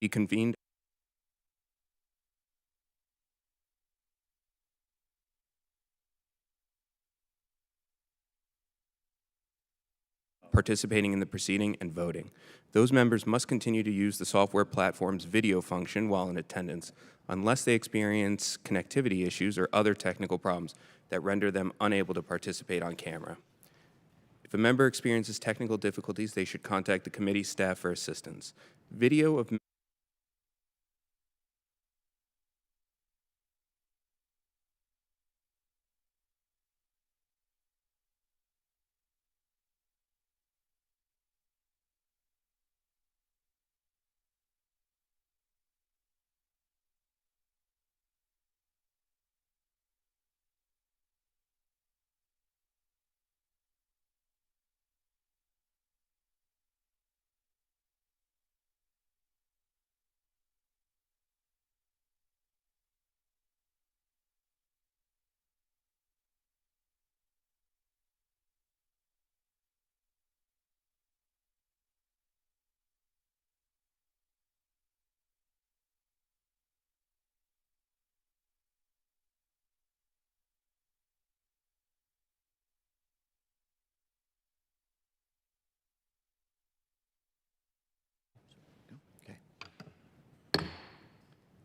be convened participating in the proceeding and voting. Those members must continue to use the software platform's video function while in attendance, unless they experience connectivity issues or other technical problems that render them unable to participate on camera. If a member experiences technical difficulties, they should contact the committee staff for assistance. Video of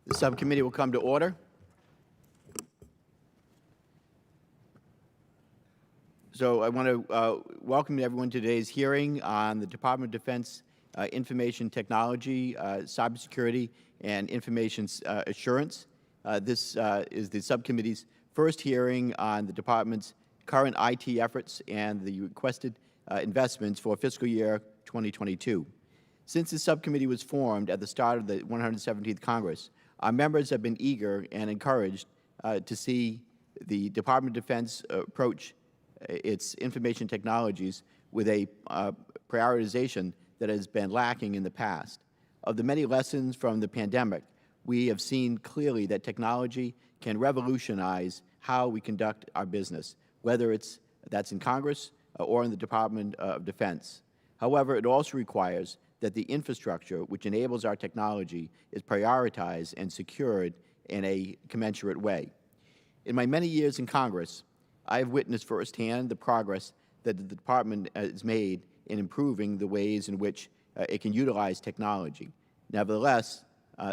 The subcommittee will come to order. So I want to welcome everyone to today's hearing on the Department of Defense Information Technology, Cybersecurity, and Information Assurance. This is the subcommittee's first hearing on the department's current IT efforts and the requested investments for fiscal year 2022. Since the subcommittee was formed at the start of the 117th Congress, our members have been eager and encouraged to see the Department of Defense approach its information technologies with a prioritization that has been lacking in the past. Of the many lessons from the pandemic, we have seen clearly that technology can revolutionize how we conduct our business, whether that's in Congress or in the Department of Defense. However, it also requires that the infrastructure which enables our technology is prioritized and secured in a commensurate way. In my many years in Congress, I have witnessed firsthand the progress that the Department has made in improving the ways in which it can utilize technology. Nevertheless,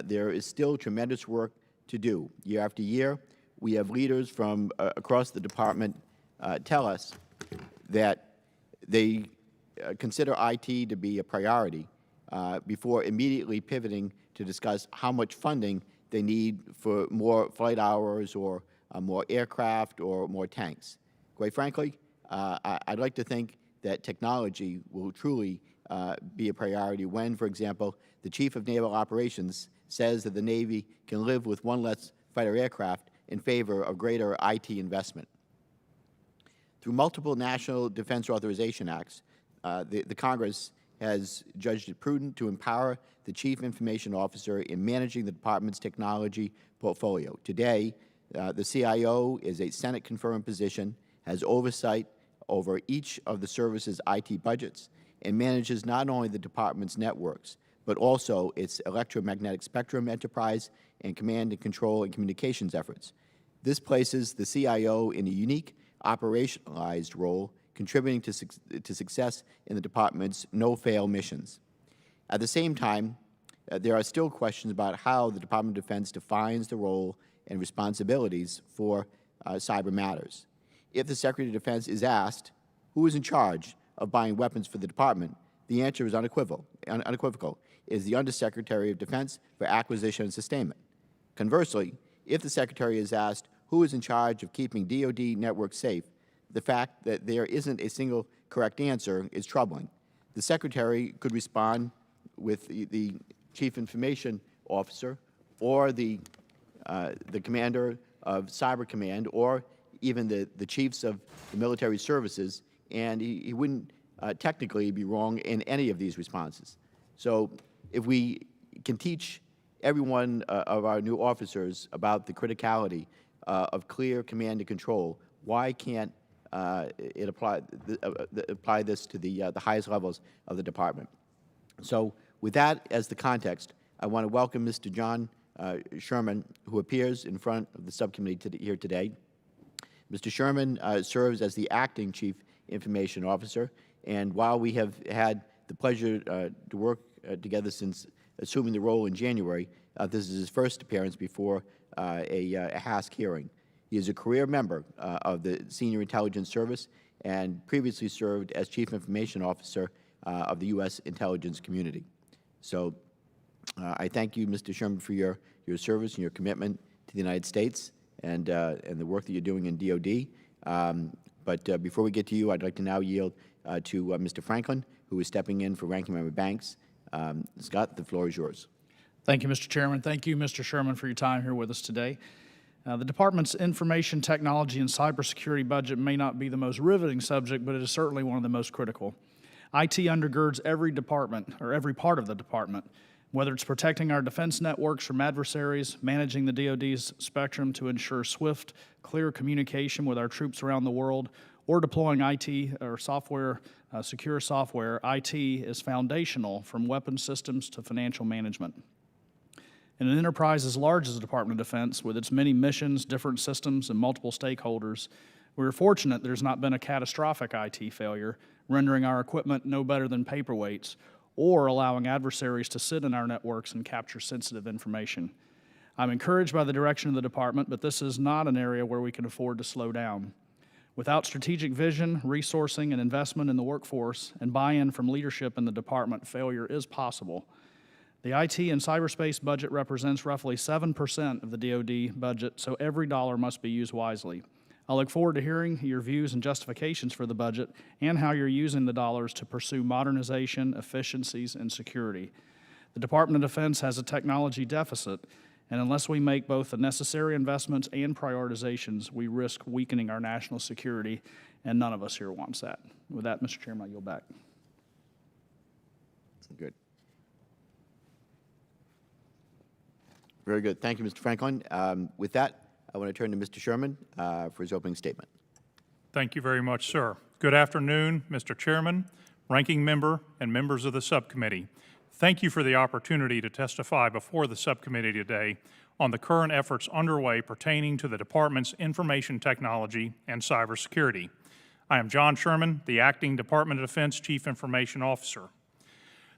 there is still tremendous work to do. Year after year, we have leaders from across the Department tell us that they consider IT to be a priority before immediately pivoting to discuss how much funding they need for more flight hours or more aircraft or more tanks. Quite frankly, I'd like to think that technology will truly be a priority when, for example, the Chief of Naval Operations says that the Navy can live with one less fighter aircraft in favor of greater IT investment. Through multiple National Defense Authorization Acts, the Congress has judged it prudent to empower the Chief Information Officer in managing the Department's technology portfolio. Today, the CIO is a Senate-confirmed position, has oversight over each of the service's IT budgets, and manages not only the Department's networks, but also its electromagnetic spectrum enterprise and command and control and communications efforts. This places the CIO in a unique operationalized role, contributing to success in the Department's no-fail missions. At the same time, there are still questions about how the Department of Defense defines the role and responsibilities for cyber matters. If the Secretary of Defense is asked who is in charge of buying weapons for the Department, the answer is unequivocal. It is the Undersecretary of Defense for Acquisition and Sustainment. Conversely, if the Secretary is asked who is in charge of keeping DoD networks safe, the fact that there isn't a single correct answer is troubling. The Secretary could respond with the Chief Information Officer or the Commander of Cyber Command or even the Chiefs of the Military Services, and he wouldn't technically be wrong in any of these responses. So if we can teach every one of our new officers about the criticality of clear command and control, why can't it apply this to the highest levels of the Department? So with that as the context, I want to welcome Mr. John Sherman, who appears in front of the subcommittee here today. Mr. Sherman serves as the acting Chief Information Officer, and while we have had the pleasure to work together since assuming the role in January, this is his first appearance before a HASC hearing. He is a career member of the Senior Intelligence Service and previously served as Chief Information Officer of the U.S. intelligence community. So I thank you, Mr. Sherman, for your service and your commitment to the United States and the work that you're doing in DoD. But before we get to you, I'd like to now yield to Mr. Franklin, who is stepping in for Ranking Member Banks. Scott, the floor is yours. Thank you, Mr. Chairman. Thank you, Mr. Sherman, for your time here with us today. The Department's information technology and cybersecurity budget may not be the most riveting subject, but it is certainly one of the most critical. IT undergirds every department, or every part of the department, whether it's protecting our defense networks from adversaries, managing the DoD's spectrum to ensure swift, clear communication with our troops around the world, or deploying IT or software, secure software. IT is foundational from weapons systems to financial management. In an enterprise as large as the Department of Defense, with its many missions, different systems, and multiple stakeholders, we are fortunate there's not been a catastrophic IT failure, rendering our equipment no better than paperweights, or allowing adversaries to sit in our networks and capture sensitive information. I'm encouraged by the direction of the department, but this is not an area where we can afford to slow down. Without strategic vision, resourcing, and investment in the workforce, and buy-in from leadership in the department, failure is possible. The IT and cyberspace budget represents roughly 7% of the DoD budget, so every dollar must be used wisely. I look forward to hearing your views and justifications for the budget and how you're using the dollars to pursue modernization, efficiencies, and security. The Department of Defense has a technology deficit, and unless we make both the necessary investments and prioritizations, we risk weakening our national security, and none of us here wants that. With that, Mr. Chairman, I yield back. Good. Very good. Thank you, Mr. Franklin. With that, I want to turn to Mr. Sherman for his opening statement. Thank you very much, sir. Good afternoon, Mr. Chairman, Ranking Member, and members of the subcommittee. Thank you for the opportunity to testify before the subcommittee today on the current efforts underway pertaining to the Department's information technology and cybersecurity. I am John Sherman, the Acting Department of Defense Chief Information Officer.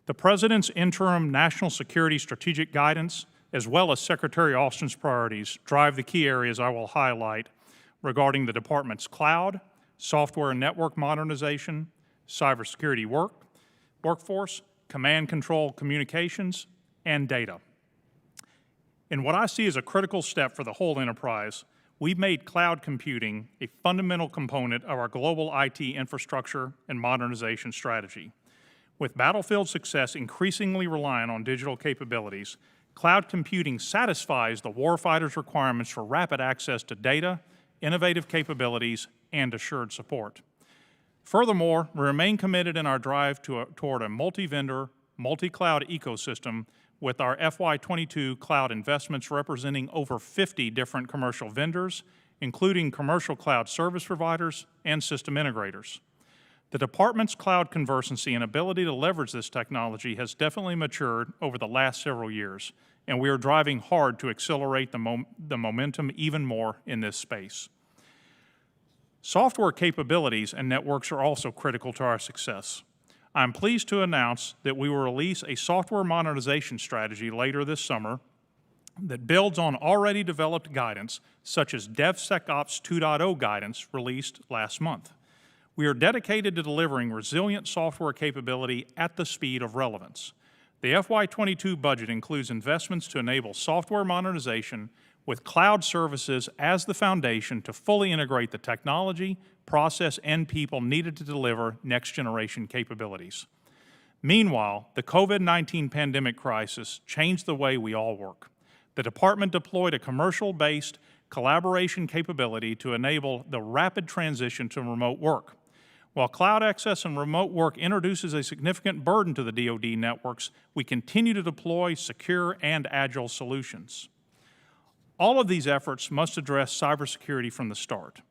The President's interim national security strategic guidance, as well as Secretary Austin's priorities, drive the key areas I will highlight regarding the Department's cloud, software and network modernization, cybersecurity workforce, command control communications, and data. In what I see as a critical step for the whole enterprise, we've made cloud computing a fundamental component of our global IT infrastructure and modernization strategy. With battlefield success increasingly relying on digital capabilities, cloud computing satisfies the warfighter's requirements for rapid access to data, innovative capabilities, and assured support. Furthermore, we remain committed in our drive toward a multi-vendor, multi-cloud ecosystem with our FY22 cloud investments representing over 50 different commercial vendors, including commercial cloud service providers and system integrators. The Department's cloud conversancy and ability to leverage this technology has definitely matured over the last several years, and we are driving hard to accelerate the momentum even more in this space. Software capabilities and networks are also critical to our success. I'm pleased to announce that we will release a software modernization strategy later this summer that builds on already developed guidance, such as DevSecOps 2.0 guidance released last month. We are dedicated to delivering resilient software capability at the speed of relevance. The FY22 budget includes investments to enable software modernization with cloud services as the foundation to fully integrate the technology, process, and people needed to deliver next-generation capabilities. Meanwhile, the COVID-19 pandemic crisis changed the way we all work. The Department deployed a commercial-based collaboration capability to enable the rapid transition to remote work. While cloud access and remote work introduces a significant burden to the DoD networks, we continue to deploy secure and agile solutions. All of these efforts must address cybersecurity from the start.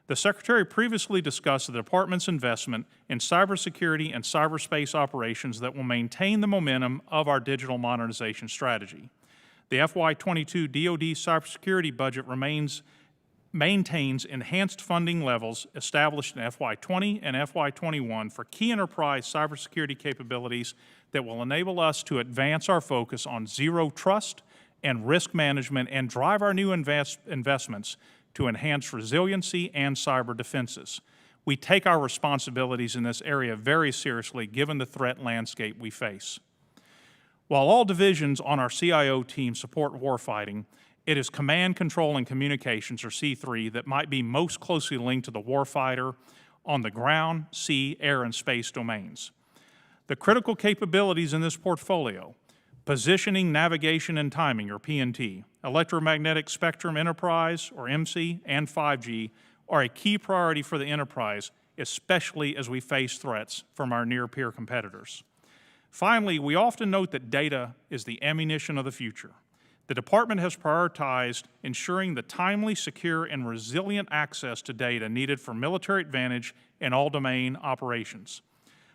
The Secretary previously discussed the Department's investment in cybersecurity and cyberspace operations that will maintain the momentum of our digital modernization strategy. The FY22 DoD cybersecurity budget maintains enhanced funding levels established in FY20 and FY21 for key enterprise cybersecurity capabilities that will enable us to advance our focus on zero trust and risk management and drive our new investments to enhance resiliency and cyber defenses. We take our responsibilities in this area very seriously given the threat landscape we face. While all divisions on our CIO team support warfighting, it is Command, Control, and Communications, or C3, that might be most closely linked to the warfighter on the ground, sea, air, and space domains. The critical capabilities in this portfolio, positioning, navigation, and timing, or PNT, electromagnetic spectrum enterprise, or MC, and 5G, are a key priority for the enterprise, especially as we face threats from our near-peer competitors. Finally, we often note that data is the ammunition of the future. The Department has prioritized ensuring the timely, secure, and resilient access to data needed for military advantage in all domain operations.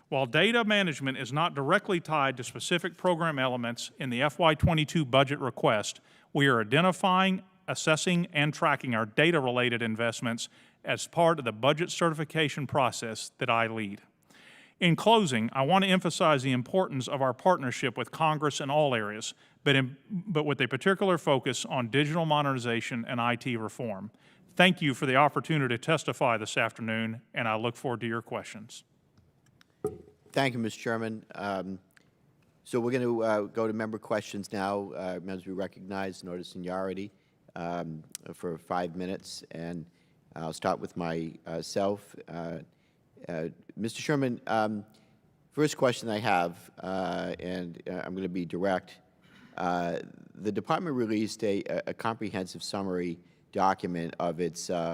While data management is not directly tied to specific program elements in the FY22 budget request, we are identifying, assessing, and tracking our data-related investments as part of the budget certification process that I lead. In closing, I want to emphasize the importance of our partnership with Congress in all areas, but with a particular focus on digital modernization and IT reform. Thank you for the opportunity to testify this afternoon, and I look forward to your questions. Thank you, Mr. Chairman. So we're going to go to member questions now. Members will be recognized in order of seniority for 5 minutes, and I'll start with myself. Mr. Chairman, first question I have, and I'm going to be direct. The Department released a comprehensive summary document of its IT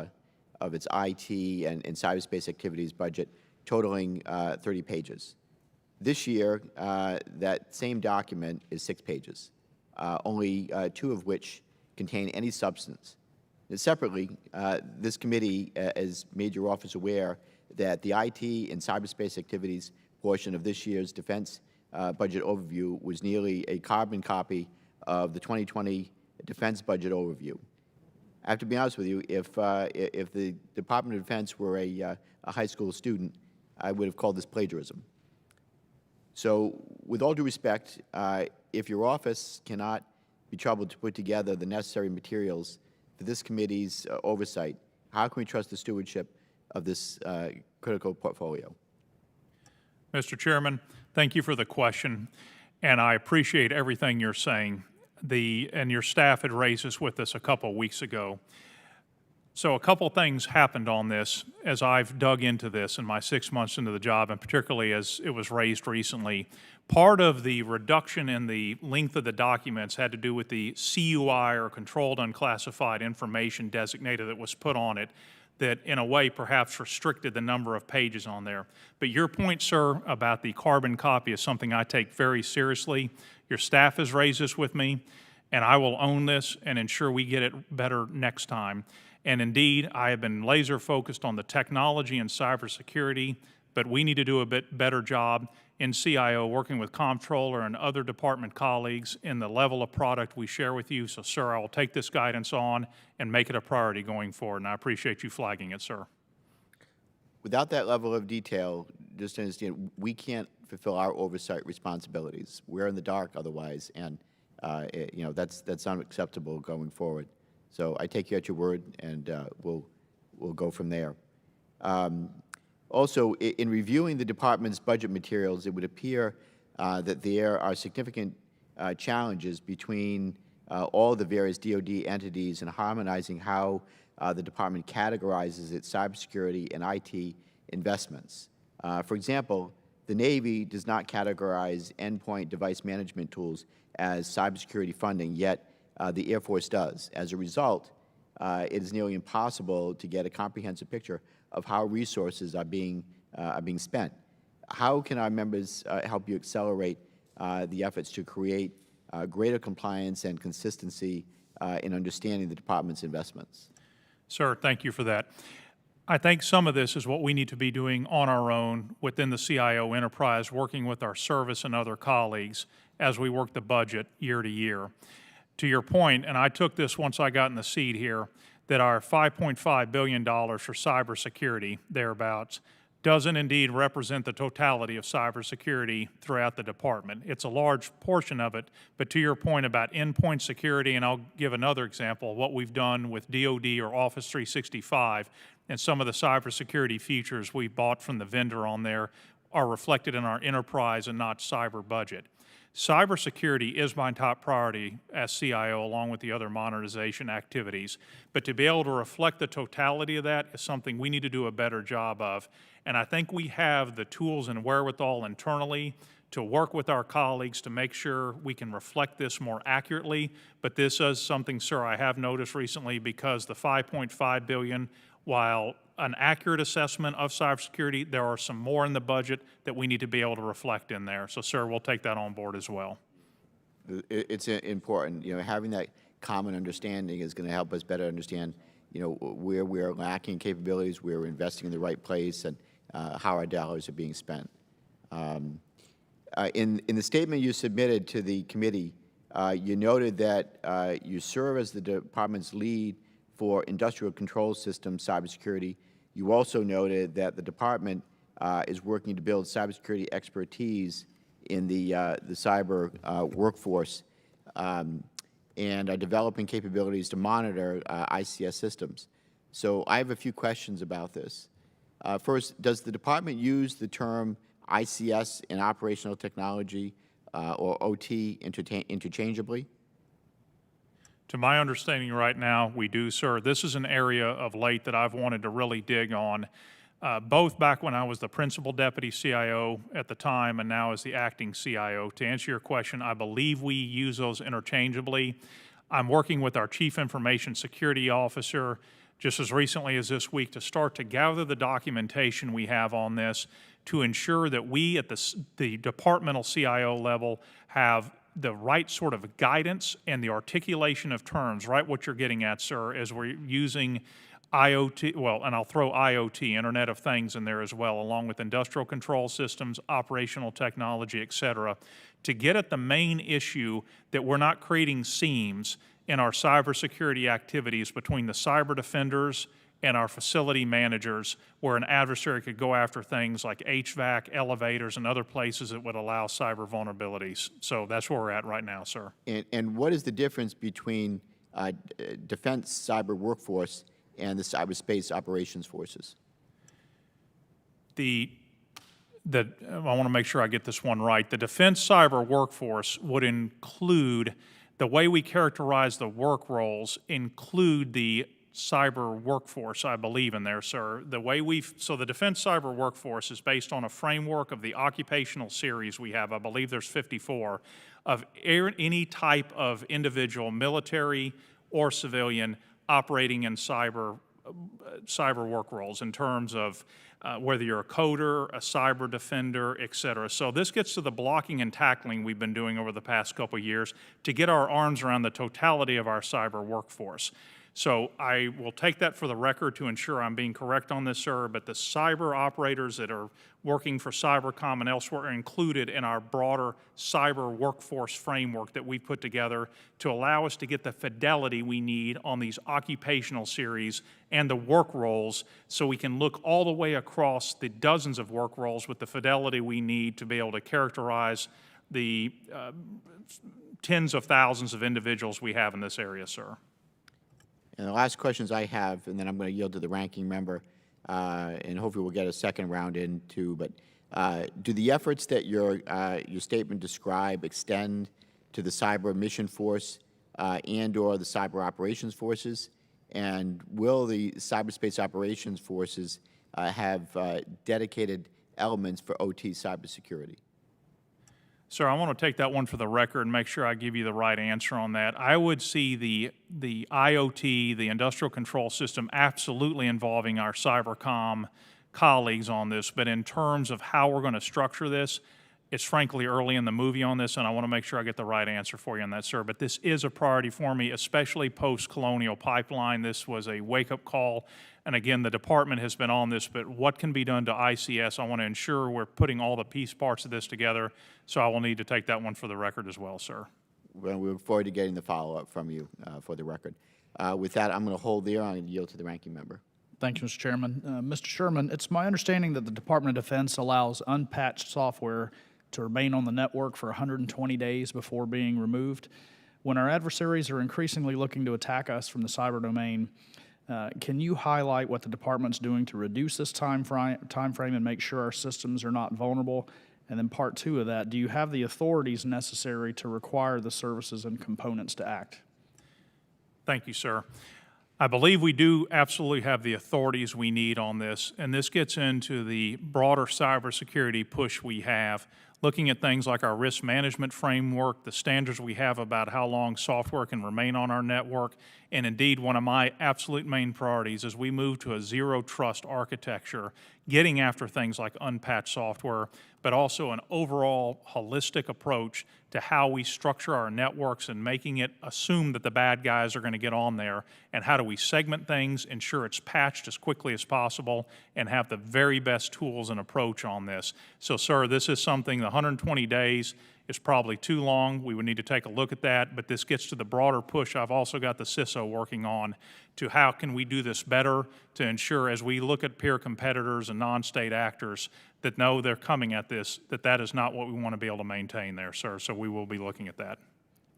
and cyberspace activities budget, totaling 30 pages. This year, that same document is 6 pages, only 2 of which contain any substance. And separately, this committee has made your office aware that the IT and cyberspace activities portion of this year's defense budget overview was nearly a carbon copy of the 2020 defense budget overview. I have to be honest with you, if the Department of Defense were a high school student, I would have called this plagiarism. So with all due respect, if your office cannot be troubled to put together the necessary materials for this committee's oversight, how can we trust the stewardship of this critical portfolio? Mr. Chairman, thank you for the question, and I appreciate everything you're saying. And your staff had raised this with us a couple weeks ago. So a couple things happened on this as I've dug into this in my 6 months into the job, and particularly as it was raised recently. Part of the reduction in the length of the documents had to do with the CUI, or Controlled Unclassified Information designator, that was put on it, that in a way perhaps restricted the number of pages on there. But your point, sir, about the carbon copy is something I take very seriously. Your staff has raised this with me, and I will own this and ensure we get it better next time. And indeed, I have been laser focused on the technology and cybersecurity, but we need to do a bit better job in CIO working with comptroller and other department colleagues in the level of product we share with you. So, sir, I will take this guidance on and make it a priority going forward, and I appreciate you flagging it, sir. Without that level of detail, just to understand, we can't fulfill our oversight responsibilities. We're in the dark otherwise, and you know, that's unacceptable going forward. So I take you at your word, and we'll go from there. Also, in reviewing the Department's budget materials, it would appear that there are significant challenges between all the various DoD entities in harmonizing how the Department categorizes its cybersecurity and IT investments. For example, the Navy does not categorize endpoint device management tools as cybersecurity funding, yet the Air Force does. As a result, it is nearly impossible to get a comprehensive picture of how resources are being spent. How can our members help you accelerate the efforts to create greater compliance and consistency in understanding the Department's investments? Sir, thank you for that. I think some of this is what we need to be doing on our own within the CIO enterprise, working with our service and other colleagues as we work the budget year to year. To your point, and I took this once I got in the seat here, that our $5.5 billion for cybersecurity, thereabouts, doesn't indeed represent the totality of cybersecurity throughout the department. It's a large portion of it, but to your point about endpoint security, and I'll give another example of what we've done with DoD or Office 365, and some of the cybersecurity features we bought from the vendor on there are reflected in our enterprise and not cyber budget. Cybersecurity is my top priority as CIO, along with the other modernization activities. But to be able to reflect the totality of that is something we need to do a better job of. And I think we have the tools and wherewithal internally to work with our colleagues to make sure we can reflect this more accurately. But this is something, sir, I have noticed recently, because the $5.5 billion, while an accurate assessment of cybersecurity, there are some more in the budget that we need to be able to reflect in there. So, sir, we'll take that on board as well. It's important. Having that common understanding is going to help us better understand, where we're lacking capabilities, where we're investing in the right place, and how our dollars are being spent. In the statement you submitted to the committee, you noted that you serve as the department's lead for industrial control system cybersecurity. You also noted that the department is working to build cybersecurity expertise in the cyber workforce and are developing capabilities to monitor ICS systems. So I have a few questions about this. First, does the department use the term ICS in operational technology or OT interchangeably? To my understanding right now, we do, sir. This is an area of late that I've wanted to really dig on, both back when I was the principal deputy CIO at the time and now as the acting CIO. To answer your question, I believe we use those interchangeably. I'm working with our Chief Information Security Officer just as recently as this week to start to gather the documentation we have on this to ensure that we at the departmental CIO level have the right sort of guidance and the articulation of terms, right? What you're getting at, sir, as we're using IoT, well, and I'll throw IoT, Internet of Things, in there as well, along with industrial control systems, operational technology, et cetera, to get at the main issue that we're not creating seams in our cybersecurity activities between the cyber defenders and our facility managers, where an adversary could go after things like HVAC, elevators, and other places that would allow cyber vulnerabilities. So that's where we're at right now, sir. And what is the difference between defense cyber workforce and the cyberspace operations forces? I want to make sure I get this one right. The defense cyber workforce would include, the way we characterize the work roles include the cyber workforce, I believe, in there, sir. So the defense cyber workforce is based on a framework of the occupational series we have. I believe there's 54 of any type of individual, military or civilian, operating in cyber work roles in terms of whether you're a coder, a cyber defender, et cetera. So this gets to the blocking and tackling we've been doing over the past couple of years to get our arms around the totality of our cyber workforce. So I will take that for the record to ensure I'm being correct on this, sir, but the cyber operators that are working for Cybercom and elsewhere are included in our broader cyber workforce framework that we put together to allow us to get the fidelity we need on these occupational series and the work roles, so we can look all the way across the dozens of work roles with the fidelity we need to be able to characterize the tens of thousands of individuals we have in this area, sir. And the last questions I have, and then I'm going to yield to the ranking member, and hopefully we'll get a second round in too, but do the efforts that your statement describe extend to the cyber mission force and or the cyber operations forces? And will the cyberspace operations forces have dedicated elements for OT cybersecurity? Sir, I want to take that one for the record and make sure I give you the right answer on that. I would see the IoT, the industrial control system, absolutely involving our Cybercom colleagues on this, but in terms of how we're going to structure this, It's frankly early in the movie on this, and I want to make sure I get the right answer for you on that, sir. But this is a priority for me, especially post-Colonial Pipeline. This was a wake-up call. And again, the department has been on this, but what can be done to ICS? I want to ensure we're putting all the piece parts of this together, so I will need to take that one for the record as well, sir. Well, we look forward to getting the follow-up from you for the record. With that, I'm going to hold there. I'm going to yield to the ranking member. Thank you, Mr. Chairman. Mr. Sherman, it's my understanding that the Department of Defense allows unpatched software to remain on the network for 120 days before being removed. When our adversaries are increasingly looking to attack us from the cyber domain, can you highlight what the department's doing to reduce this time frame and make sure our systems are not vulnerable? And then part two of that, do you have the authorities necessary to require the services and components to act? Thank you, sir. I believe we do absolutely have the authorities we need on this, and this gets into the broader cybersecurity push we have, looking at things like our risk management framework, the standards we have about how long software can remain on our network, and indeed one of my absolute main priorities as we move to a zero trust architecture, getting after things like unpatched software, but also an overall holistic approach to how we structure our networks and making it assume that the bad guys are going to get on there, and how do we segment things, ensure it's patched as quickly as possible, and have the very best tools and approach on this. So, sir, this is something, the 120 days is probably too long. We would need to take a look at that, but this gets to the broader push I've also got the CISO working on to how can we do this better to ensure as we look at peer competitors and non-state actors that know they're coming at this, that is not what we want to be able to maintain there, sir. So we will be looking at that.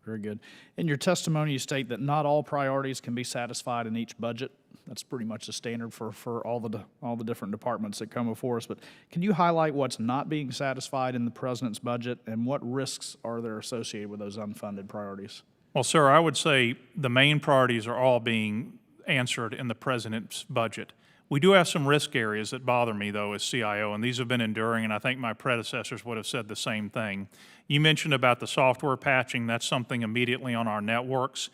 Very good. In your testimony, you state that not all priorities can be satisfied in each budget. That's pretty much the standard for all the different departments that come before us. But can you highlight what's not being satisfied in the president's budget, and what risks are there associated with those unfunded priorities? Well, sir, I would say the main priorities are all being answered in the president's budget. We do have some risk areas that bother me, though, as CIO, and these have been enduring, and I think my predecessors would have said the same thing. You mentioned about the software patching. That's something immediately on our networks.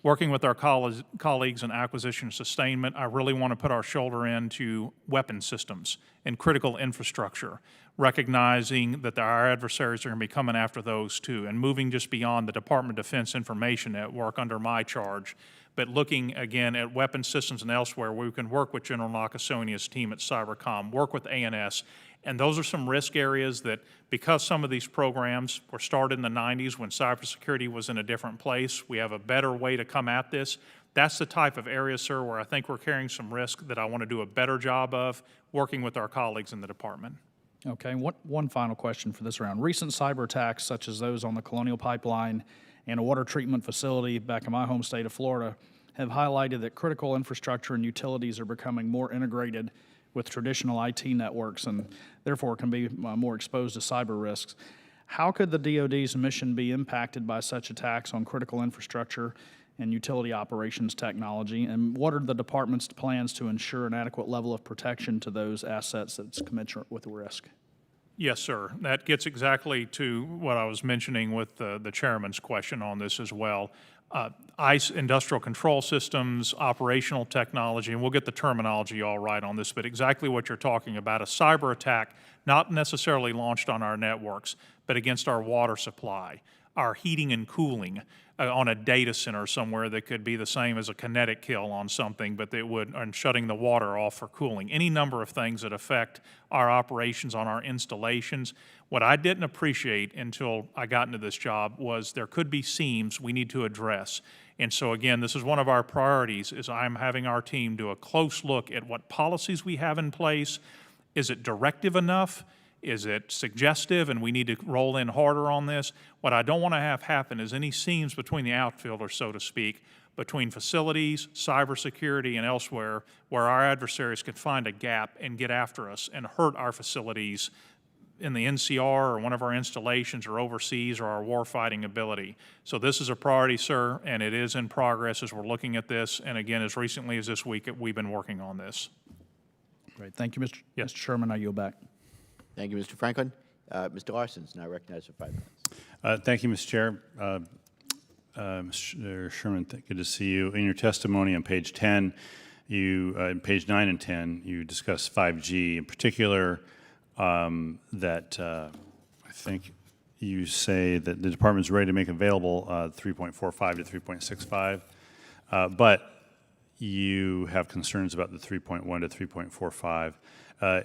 Working with our colleagues in acquisition and sustainment, I really want to put our shoulder into weapon systems and critical infrastructure, recognizing that our adversaries are going to be coming after those too, and moving just beyond the Department of Defense Information Network under my charge, but looking again at weapon systems and elsewhere where we can work with General Nakasonia's team at Cybercom, work with ANS, and those are some risk areas that, because some of these programs were started in the 90s when cybersecurity was in a different place, we have a better way to come at this. That's the type of area, sir, where I think we're carrying some risk that I want to do a better job of working with our colleagues in the department. Okay, one final question for this round. Recent cyber attacks, such as those on the Colonial Pipeline and a water treatment facility back in my home state of Florida, have highlighted that critical infrastructure and utilities are becoming more integrated with traditional IT networks and therefore can be more exposed to cyber risks. How could the DoD's mission be impacted by such attacks on critical infrastructure and utility operations technology, and what are the department's plans to ensure an adequate level of protection to those assets that's commensurate with the risk? Yes, sir. That gets exactly to what I was mentioning with the chairman's question on this as well. ICE industrial control systems, operational technology, and we'll get the terminology all right on this, but exactly what you're talking about, a cyber attack not necessarily launched on our networks, but against our water supply, our heating and cooling on a data center somewhere that could be the same as a kinetic kill on something, but they would, and shutting the water off for cooling. Any number of things that affect our operations on our installations. What I didn't appreciate until I got into this job was there could be seams we need to address. And so again, this is one of our priorities, is I'm having our team do a close look at what policies we have in place. Is it directive enough? Is it suggestive and we need to roll in harder on this? What I don't want to have happen is any seams between the outfielders, so to speak, between facilities, cybersecurity, and elsewhere where our adversaries can find a gap and get after us and hurt our facilities in the NCR or one of our installations or overseas or our warfighting ability. So this is a priority, sir, and it is in progress as we're looking at this. And again, as recently as this week, we've been working on this. Great. Thank you, Mr. Yes. Mr. Sherman. I yield back. Thank you, Mr. Franklin. Mr. Larson is now recognized for 5 minutes. Thank you, Mr. Chair. Mr. Sherman, good to see you. In your testimony on page 10, page 9 and 10, you discuss 5G. In particular, that I think you say that the department's ready to make available 3.45 to 3.65, but you have concerns about the 3.1 to 3.45.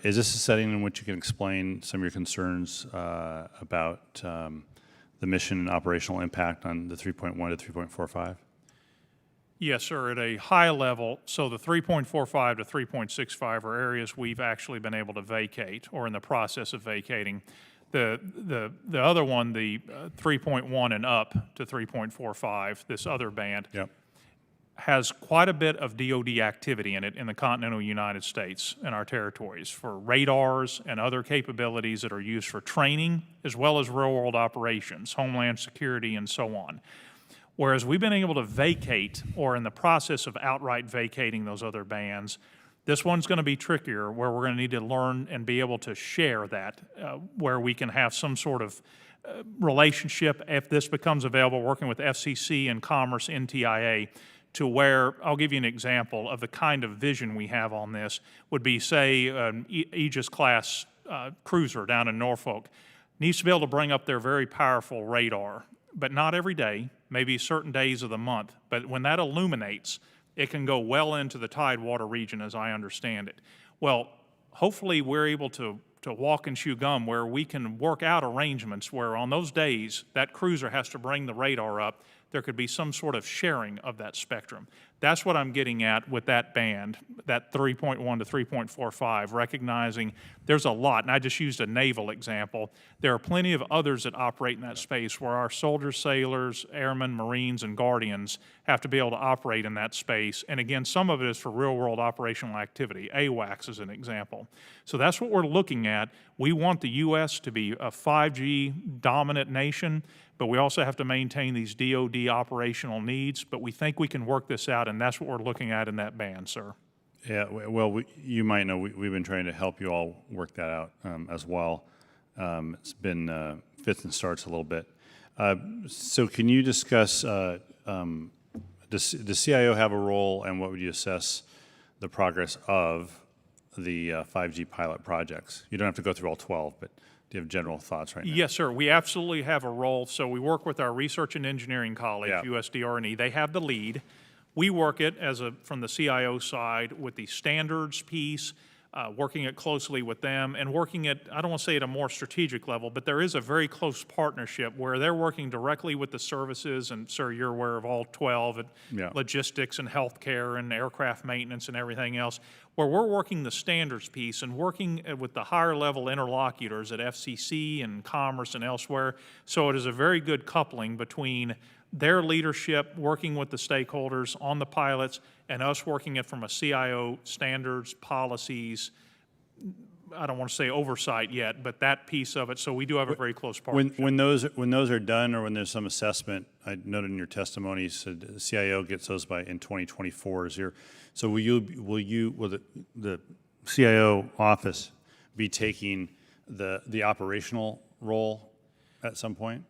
Is this a setting in which you can explain some of your concerns about the mission and operational impact on the 3.1 to 3.45? Yes, sir. At a high level, so the 3.45 to 3.65 are areas we've actually been able to vacate or in the process of vacating. The other one, the 3.1 and up to 3.45, this other band, Yep. has quite a bit of DoD activity in it in the continental United States and our territories for radars and other capabilities that are used for training as well as real-world operations, homeland security, and so on. Whereas we've been able to vacate or in the process of outright vacating those other bands, this one's going to be trickier where we're going to need to learn and be able to share that, where we can have some sort of relationship if this becomes available, working with FCC and Commerce, NTIA, to where, I'll give you an example of the kind of vision we have on this, would be, say, an Aegis-class cruiser down in Norfolk needs to be able to bring up their very powerful radar, but not every day, maybe certain days of the month. But when that illuminates, it can go well into the Tidewater region, as I understand it. Well, hopefully we're able to walk and chew gum where we can work out arrangements where on those days that cruiser has to bring the radar up. There could be some sort of sharing of that spectrum. That's what I'm getting at with that band, that 3.1 to 3.45, recognizing there's a lot, and I just used a naval example. There are plenty of others that operate in that space where our soldiers, sailors, airmen, Marines, and Guardians have to be able to operate in that space. And again, some of it is for real-world operational activity. AWACS is an example. So that's what we're looking at. We want the U.S. to be a 5G dominant nation, but we also have to maintain these DoD operational needs. But we think we can work this out, and that's what we're looking at in that band, sir. Yeah, well, you might know we've been trying to help you all work that out as well. It's been fits and starts a little bit. So can you discuss, does CIO have a role, and what would you assess the progress of the 5G pilot projects? You don't have to go through all 12, but do you have general thoughts right now? Yes, sir. We absolutely have a role. So we work with our research and engineering colleagues, Yeah. USDR&E. They have the lead. We work it from the CIO side with the standards piece, working it closely with them and working it, I don't want to say at a more strategic level, but there is a very close partnership where they're working directly with the services, and sir, you're aware of all 12, Yeah. logistics and healthcare and aircraft maintenance and everything else, where we're working the standards piece and working with the higher level interlocutors at FCC and Commerce and elsewhere. So it is a very good coupling between their leadership working with the stakeholders on the pilots and us working it from a CIO standards, policies, I don't want to say oversight yet, but that piece of it. So we do have a very close partnership. When those are done, or when there's some assessment, I noted in your testimony, you said the CIO gets those in 2024. So will the CIO office be taking the operational role at some point?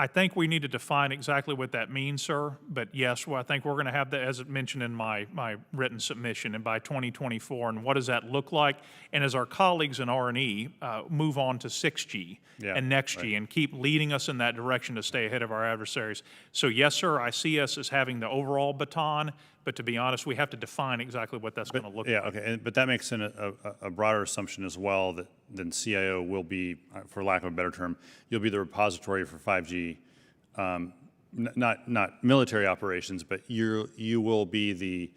I think we need to define exactly what that means, sir. But yes, well, I think we're going to have that, as mentioned in my written submission, and by 2024. And what does that look like? And as our colleagues in R&E move on to 6G and next G and keep leading us in that direction to stay ahead of our adversaries. So yes, sir, I see us as having the overall baton. But to be honest, we have to define exactly what that's going to look like. Yeah, okay. But that makes a broader assumption as well that then CIO will be, for lack of a better term, you'll be the repository for 5G, not military operations, but you will be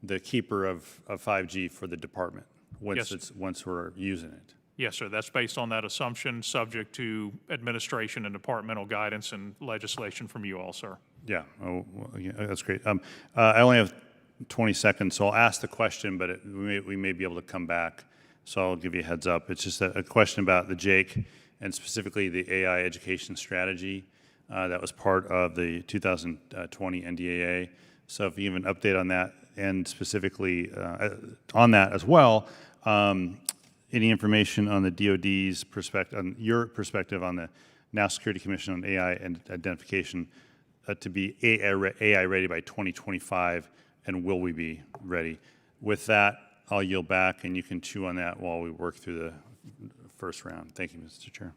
the keeper of 5G for the department once we're using it. Yes, sir. That's based on that assumption, subject to administration and departmental guidance and legislation from you all, sir. Yeah, that's great. I only have 20 seconds, so I'll ask the question, but we may be able to come back. So I'll give you a heads up. It's just a question about the JAKE and specifically the AI education strategy that was part of the 2020 NDAA. So if you have an update on that, and specifically on that as well, any information on the DoD's perspective, on your perspective on the National Security Commission on AI and identification to be AI ready by 2025, and will we be ready? With that, I'll yield back, and you can chew on that while we work through the first round. Thank you, Mr. Chair.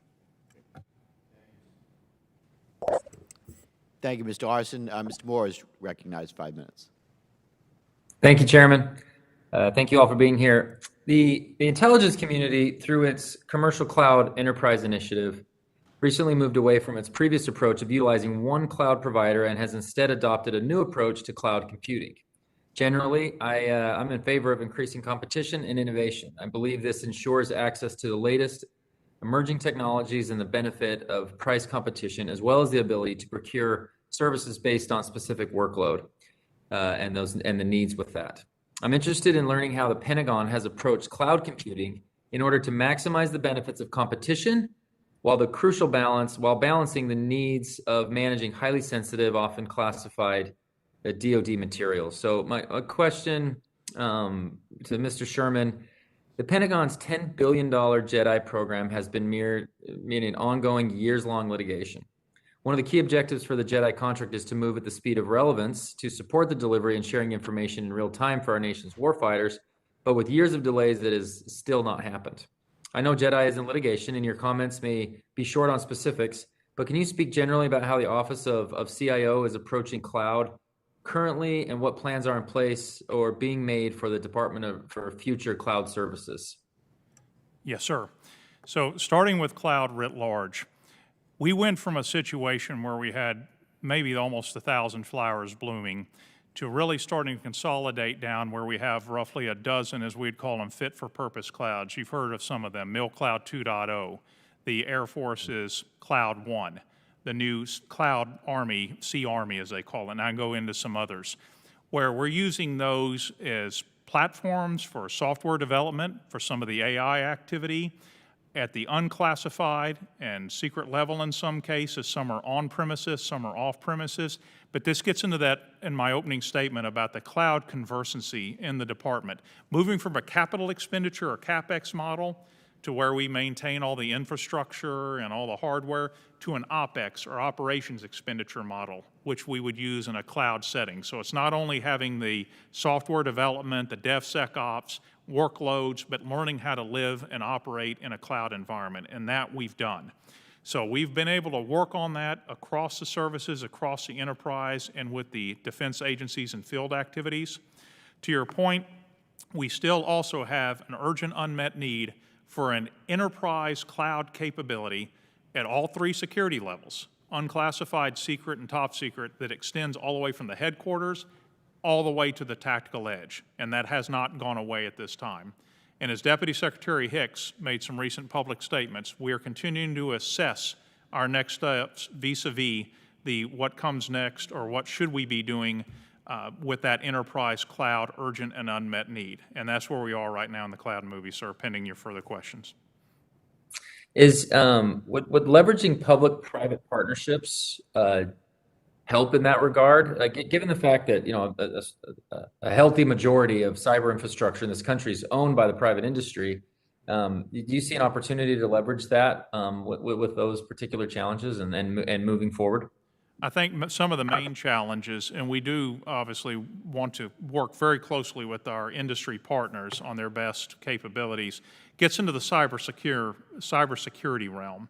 Thank you, Mr. Larson. Mr. Moore is recognized 5 minutes. Thank you, Chairman. Thank you all for being here. The intelligence community, through its Commercial Cloud Enterprise Initiative, recently moved away from its previous approach of utilizing one cloud provider and has instead adopted a new approach to cloud computing. Generally, I'm in favor of increasing competition and innovation. I believe this ensures access to the latest emerging technologies and the benefit of price competition, as well as the ability to procure services based on specific workload and the needs with that. I'm interested in learning how the Pentagon has approached cloud computing in order to maximize the benefits of competition while balancing the needs of managing highly sensitive, often classified DoD materials. So my question to Mr. Sherman: the Pentagon's $10 billion JEDI program has been meaning ongoing years-long litigation. One of the key objectives for the JEDI contract is to move at the speed of relevance to support the delivery and sharing information in real time for our nation's warfighters, but with years of delays, that has still not happened. I know JEDI is in litigation and your comments may be short on specifics, but can you speak generally about how the Office of CIO is approaching cloud currently and what plans are in place or being made for the Department for future cloud services? Yes, sir. So starting with cloud writ large, we went from a situation where we had maybe almost 1,000 flowers blooming to really starting to consolidate down where we have roughly a dozen, as we'd call them, fit-for-purpose clouds. You've heard of some of them: Mil Cloud 2.0, the Air Force's Cloud 1, the new Cloud Army, Sea Army as they call it, and I can go into some others, where we're using those as platforms for software development, for some of the AI activity, at the unclassified and secret level in some cases. Some are on premises, some are off premises. But this gets into that in my opening statement about the cloud conversancy in the department. Moving from a capital expenditure or CapEx model to where we maintain all the infrastructure and all the hardware to an OpEx or operations expenditure model, which we would use in a cloud setting. So it's not only having the software development, the DevSecOps, workloads, but learning how to live and operate in a cloud environment, and that we've done. So we've been able to work on that across the services, across the enterprise, and with the defense agencies and field activities. To your point, we still also have an urgent unmet need for an enterprise cloud capability at all three security levels: unclassified, secret, and top secret, that extends all the way from the headquarters all the way to the tactical edge, and that has not gone away at this time. And as Deputy Secretary Hicks made some recent public statements, we are continuing to assess our next steps vis-a-vis the what comes next or what should we be doing with that enterprise cloud urgent and unmet need. And that's where we are right now in the cloud movie, sir, pending your further questions. Would leveraging public-private partnerships help in that regard? Given the fact that a healthy majority of cyber infrastructure in this country is owned by the private industry, do you see an opportunity to leverage that with those particular challenges and moving forward? I think some of the main challenges, and we do obviously want to work very closely with our industry partners on their best capabilities, gets into the cybersecurity realm.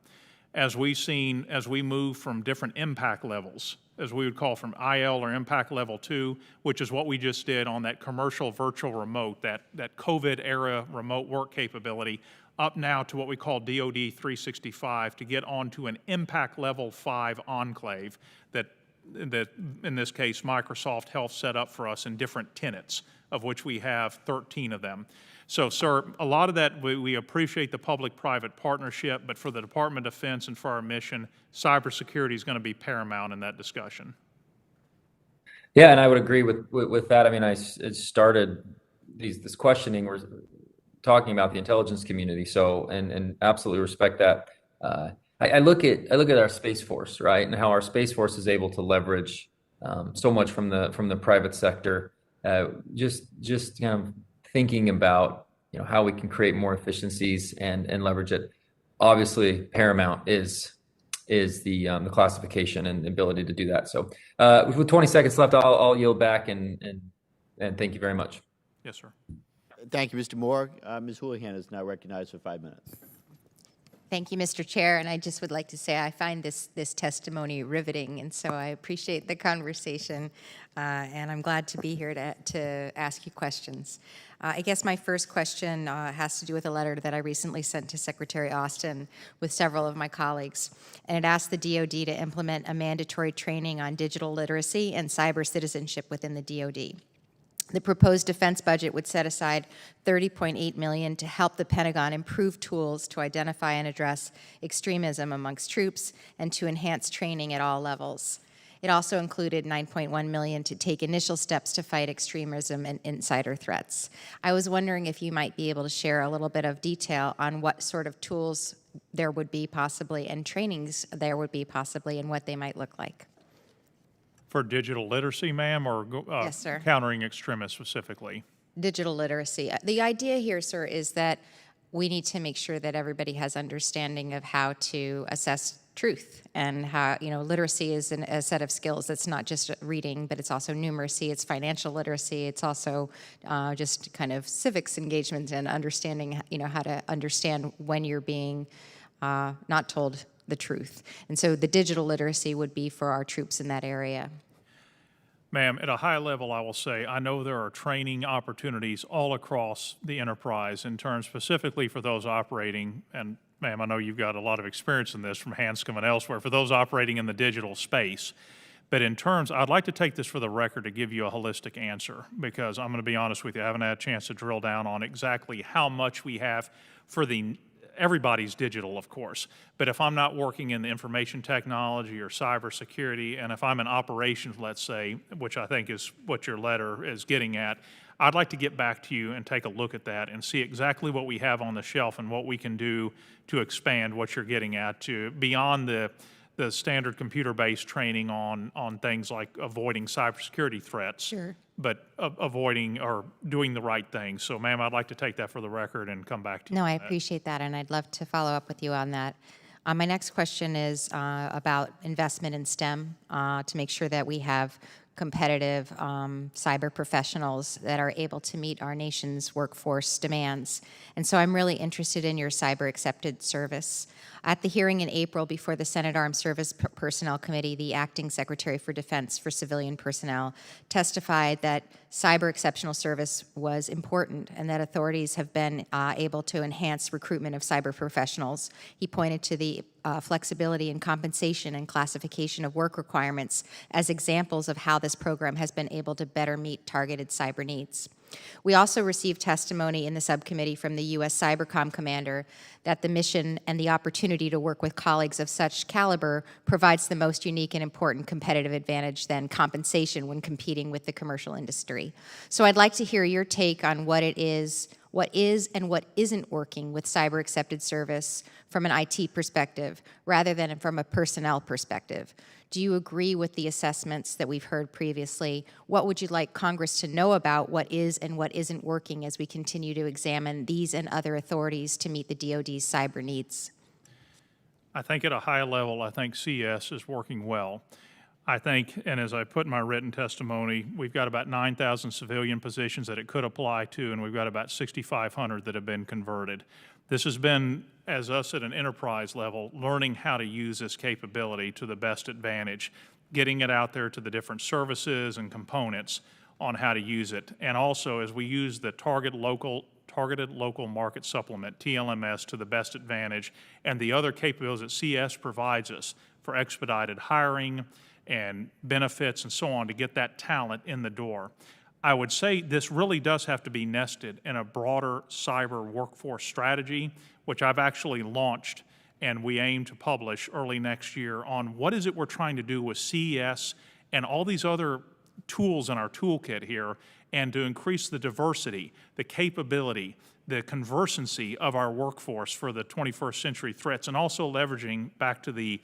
As we move from different impact levels, as we would call from IL or impact level 2, which is what we just did on that commercial virtual remote, that COVID era remote work capability, up now to what we call DoD 365 to get onto an impact level 5 enclave that in this case Microsoft Health set up for us in different tenants, of which we have 13 of them. So, sir, a lot of that, we appreciate the public-private partnership, but for the Department of Defense and for our mission, cybersecurity is going to be paramount in that discussion. Yeah, and I would agree with that. I mean, I started this questioning, we're talking about the intelligence community, so and absolutely respect that. I look at our Space Force, right, and how our Space Force is able to leverage so much from the private sector. Just kind of thinking about how we can create more efficiencies and leverage it. Obviously, paramount is the classification and the ability to do that. So with 20 seconds left, I'll yield back and thank you very much. Yes, sir. Thank you, Mr. Moore. Ms. Houlihan is now recognized for 5 minutes. Thank you, Mr. Chair, and I just would like to say I find this testimony riveting, and so I appreciate the conversation, and I'm glad to be here to ask you questions. I guess my first question has to do with a letter that I recently sent to Secretary Austin with several of my colleagues, and it asked the DoD to implement a mandatory training on digital literacy and cyber citizenship within the DoD. The proposed defense budget would set aside $30.8 million to help the Pentagon improve tools to identify and address extremism amongst troops and to enhance training at all levels. It also included $9.1 million to take initial steps to fight extremism and insider threats. I was wondering if you might be able to share a little bit of detail on what sort of tools there would be possibly and trainings there would be possibly and what they might look like. For digital literacy, ma'am, or Yes, sir. countering extremists specifically? Digital literacy. The idea here, sir, is that we need to make sure that everybody has understanding of how to assess truth and how, literacy is a set of skills. It's not just reading, but it's also numeracy, it's financial literacy, it's also just kind of civics engagement and understanding, how to understand when you're being not told the truth. And so the digital literacy would be for our troops in that area. Ma'am, at a high level, I will say, I know there are training opportunities all across the enterprise in terms specifically for those operating, and ma'am, I know you've got a lot of experience in this from Hanscom and elsewhere, for those operating in the digital space. But in terms, I'd like to take this for the record to give you a holistic answer, because I'm going to be honest with you, I haven't had a chance to drill down on exactly how much we have for everybody's digital, of course, but if I'm not working in the information technology or cybersecurity, and if I'm in operations, let's say, which I think is what your letter is getting at, I'd like to get back to you and take a look at that and see exactly what we have on the shelf and what we can do to expand what you're getting at to beyond the standard computer-based training on things like avoiding cybersecurity threats. Sure. But avoiding or doing the right thing. So, ma'am, I'd like to take that for the record and come back to you. No, I appreciate that, and I'd love to follow up with you on that. My next question is about investment in STEM to make sure that we have competitive cyber professionals that are able to meet our nation's workforce demands. And so I'm really interested in your cyber accepted service. At the hearing in April before the Senate Armed Service Personnel Committee, the Acting Secretary for Defense for Civilian Personnel testified that cyber exceptional service was important and that authorities have been able to enhance recruitment of cyber professionals. He pointed to the flexibility in compensation and classification of work requirements as examples of how this program has been able to better meet targeted cyber needs. We also received testimony in the subcommittee from the U.S. Cybercom Commander that the mission and the opportunity to work with colleagues of such caliber provides the most unique and important competitive advantage than compensation when competing with the commercial industry. So I'd like to hear your take on what is and what isn't working with cyber accepted service from an IT perspective rather than from a personnel perspective. Do you agree with the assessments that we've heard previously? What would you like Congress to know about what is and what isn't working as we continue to examine these and other authorities to meet the DoD's cyber needs? I think at a high level, I think CS is working well. I think, and as I put in my written testimony, we've got about 9,000 civilian positions that it could apply to, and we've got about 6,500 that have been converted. This has been, as us at an enterprise level, learning how to use this capability to the best advantage, getting it out there to the different services and components on how to use it. And also, as we use the targeted local market supplement, TLMS, to the best advantage, and the other capabilities that CS provides us for expedited hiring and benefits and so on to get that talent in the door. I would say this really does have to be nested in a broader cyber workforce strategy, which I've actually launched and we aim to publish early next year on what is it we're trying to do with CES and all these other tools in our toolkit here, and to increase the diversity, the capability, the conversancy of our workforce for the 21st century threats, and also leveraging back to the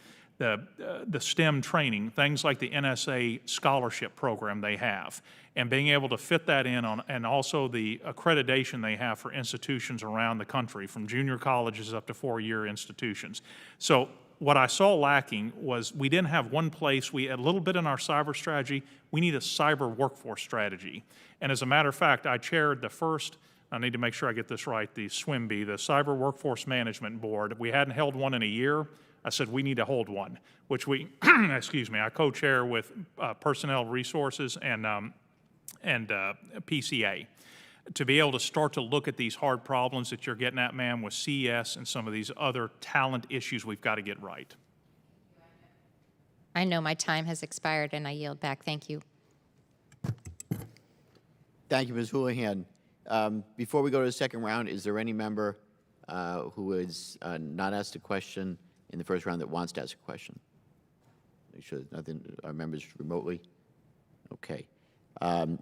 STEM training, things like the NSA scholarship program they have, and being able to fit that in on, and also the accreditation they have for institutions around the country, from junior colleges up to four-year institutions. So what I saw lacking was we didn't have one place. We had a little bit in our cyber strategy. We need a cyber workforce strategy. And as a matter of fact, I chaired the first I need to make sure I get this right, the SWMB, the Cyber Workforce Management Board. We hadn't held one in a year. I said we need to hold one, which we, excuse me, I co-chair with Personnel Resources and PCA, to be able to start to look at these hard problems that you're getting at, ma'am, with CES and some of these other talent issues we've got to get right. I know my time has expired, and I yield back. Thank you. Thank you, Ms. Houlihan. Before we go to the second round, is there any member who is not asked a question in the first round that wants to ask a question? Make sure there's nothing, our members remotely. Okay.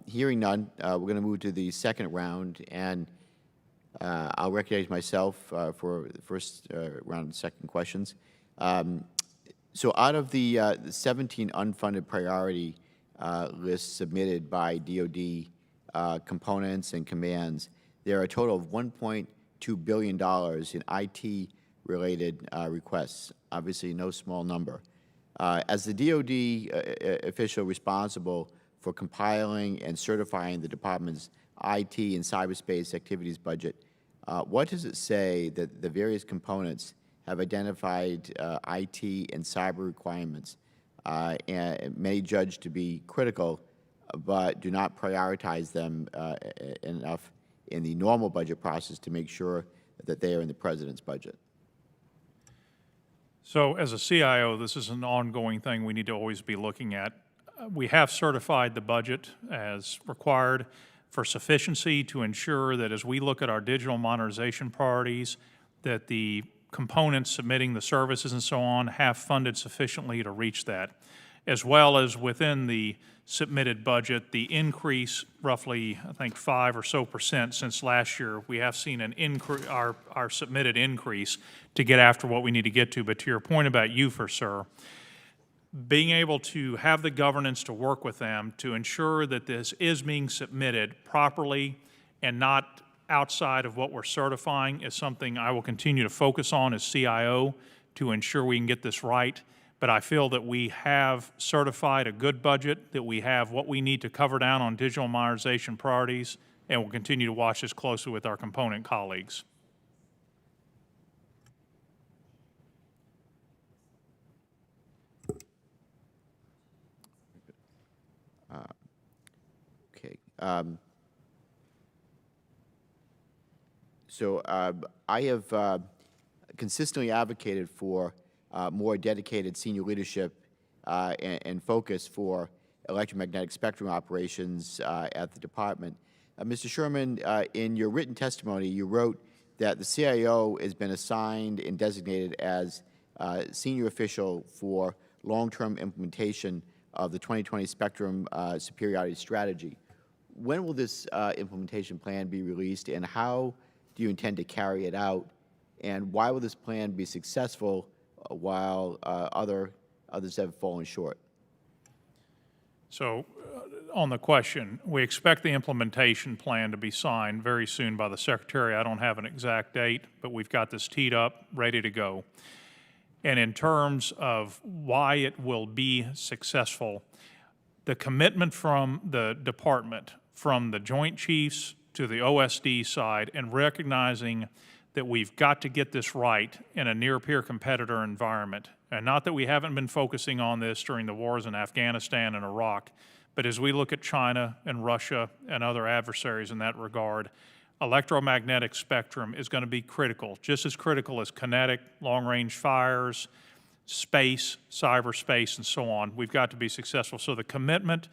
Hearing none, we're going to move to the second round, and I'll recognize myself for the first round of second questions. So out of the 17 unfunded priority lists submitted by DoD components and commands, there are a total of $1.2 billion in IT-related requests, obviously no small number. As the DoD official responsible for compiling and certifying the department's IT and cyberspace activities budget, what does it say that the various components have identified IT and cyber requirements and may judge to be critical, but do not prioritize them enough in the normal budget process to make sure that they are in the President's budget? So as a CIO, this is an ongoing thing we need to always be looking at. We have certified the budget as required for sufficiency to ensure that as we look at our digital modernization priorities, that the components submitting the services and so on have funded sufficiently to reach that, as well as within the submitted budget, the increase, roughly, I think 5% or so since last year, we have seen an increase, our submitted increase to get after what we need to get to. But to your point about UFR, sir, being able to have the governance to work with them to ensure that this is being submitted properly and not outside of what we're certifying is something I will continue to focus on as CIO to ensure we can get this right. But I feel that we have certified a good budget, that we have what we need to cover down on digital modernization priorities, and we'll continue to watch this closely with our component colleagues. Okay. So I have consistently advocated for more dedicated senior leadership and focus for electromagnetic spectrum operations at the department. Mr. Sherman, in your written testimony, you wrote that the CIO has been assigned and designated as senior official for long-term implementation of the 2020 Spectrum Superiority Strategy. When will this implementation plan be released, and how do you intend to carry it out? And why will this plan be successful while others have fallen short? So on the question, we expect the implementation plan to be signed very soon by the Secretary. I don't have an exact date, but we've got this teed up, ready to go. And in terms of why it will be successful, the commitment from the department, from the Joint Chiefs to the OSD side, and recognizing that we've got to get this right in a near-peer competitor environment. And not that we haven't been focusing on this during the wars in Afghanistan and Iraq, but as we look at China and Russia and other adversaries in that regard, electromagnetic spectrum is going to be critical, just as critical as kinetic, long-range fires, space, cyberspace, and so on. We've got to be successful. So the commitment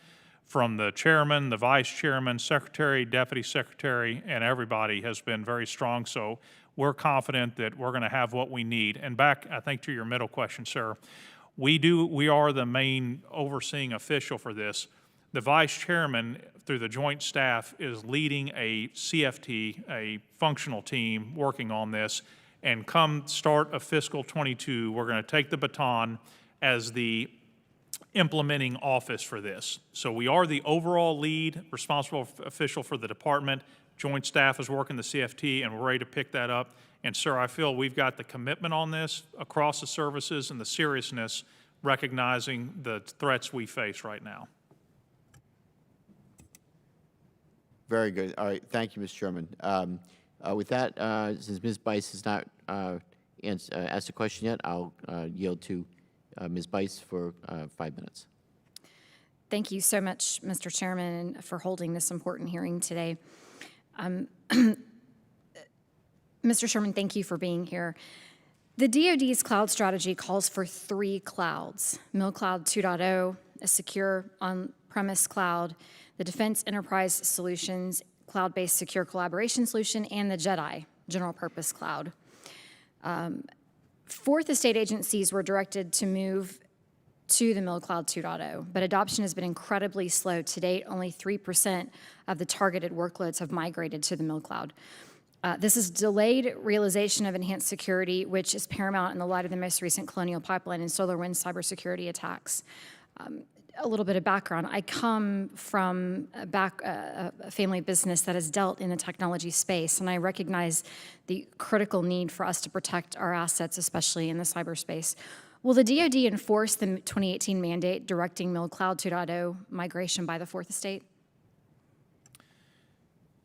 from the chairman, the vice chairman, secretary, deputy secretary, and everybody has been very strong. So we're confident that we're going to have what we need. And back, I think, to your middle question, sir, we are the main overseeing official for this. The vice chairman, through the joint staff, is leading a CFT, a functional team working on this. And come start of fiscal 22, we're going to take the baton as the implementing office for this. So we are the overall lead, responsible official for the department. Joint staff is working the CFT, and we're ready to pick that up. And sir, I feel we've got the commitment on this across the services and the seriousness, recognizing the threats we face right now. Very good. All right. Thank you, Mr. Chairman. With that, since Ms. Bice has not asked a question yet, I'll yield to Ms. Bice for 5 minutes. Thank you so much, Mr. Chairman, for holding this important hearing today. Mr. Sherman, thank you for being here. The DoD's cloud strategy calls for 3 clouds: MilCloud 2.0, a secure on-premise cloud, the Defense Enterprise Solutions cloud-based secure collaboration solution, and the JEDI, general purpose cloud. 4th estate agencies were directed to move to the MilCloud 2.0, but adoption has been incredibly slow. To date, only 3% of the targeted workloads have migrated to the MilCloud. This has delayed realization of enhanced security, which is paramount in the light of the most recent Colonial Pipeline and SolarWinds cybersecurity attacks. A little bit of background. I come from a family business that has dealt in the technology space, and I recognize the critical need for us to protect our assets, especially in the cyberspace. Will the DoD enforce the 2018 mandate directing MilCloud 2.0 migration by the 4th estate?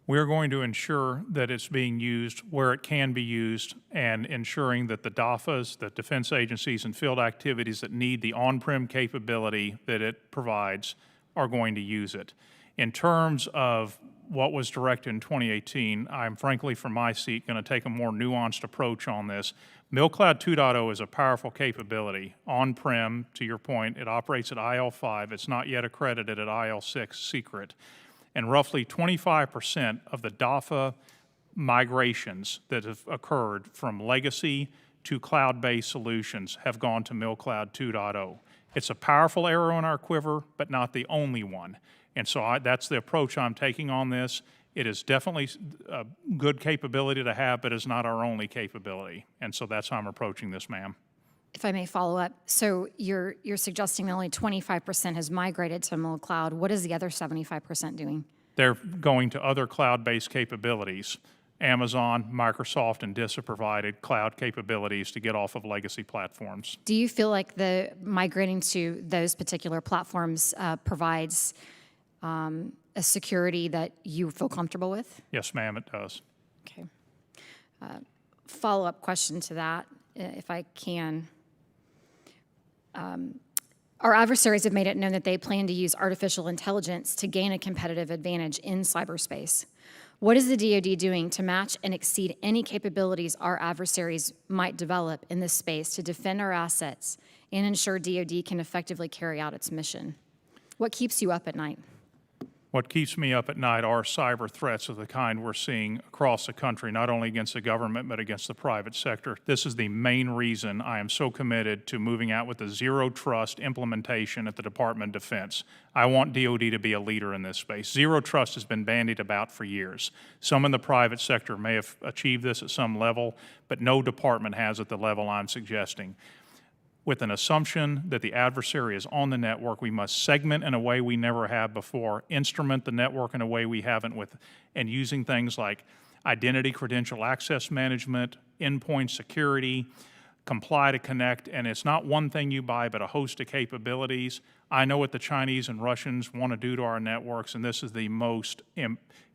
We're going to ensure that it's being used where it can be used and ensuring that the DAFAs, the defense agencies, and field activities that need the on-prem capability that it provides are going to use it. In terms of what was directed in 2018, I'm frankly, from my seat, going to take a more nuanced approach on this. MilCloud 2.0 is a powerful capability. On-prem, to your point, it operates at IL5. It's not yet accredited at IL6 secret. And roughly 25% of the DAFA migrations that have occurred from legacy to cloud-based solutions have gone to MilCloud 2.0. It's a powerful arrow in our quiver, but not the only one. And so that's the approach I'm taking on this. It is definitely a good capability to have, but it's not our only capability. And so that's how I'm approaching this, ma'am. If I may follow up, so you're suggesting that only 25% has migrated to MilCloud. What is the other 75% doing? They're going to other cloud-based capabilities. Amazon, Microsoft, and DISA provided cloud capabilities to get off of legacy platforms. Do you feel like the migrating to those particular platforms provides a security that you feel comfortable with? Yes, ma'am, it does. Okay. Follow-up question to that, if I can. Our adversaries have made it known that they plan to use artificial intelligence to gain a competitive advantage in cyberspace. What is the DoD doing to match and exceed any capabilities our adversaries might develop in this space to defend our assets and ensure DoD can effectively carry out its mission? What keeps you up at night? What keeps me up at night are cyber threats of the kind we're seeing across the country, not only against the government, but against the private sector. This is the main reason I am so committed to moving out with the zero trust implementation at the Department of Defense. I want DoD to be a leader in this space. Zero trust has been bandied about for years. Some in the private sector may have achieved this at some level, but no department has at the level I'm suggesting. With an assumption that the adversary is on the network, we must segment in a way we never have before, instrument the network in a way we haven't and using things like identity credential access management, endpoint security, comply to connect, and it's not one thing you buy, but a host of capabilities. I know what the Chinese and Russians want to do to our networks, and this is the most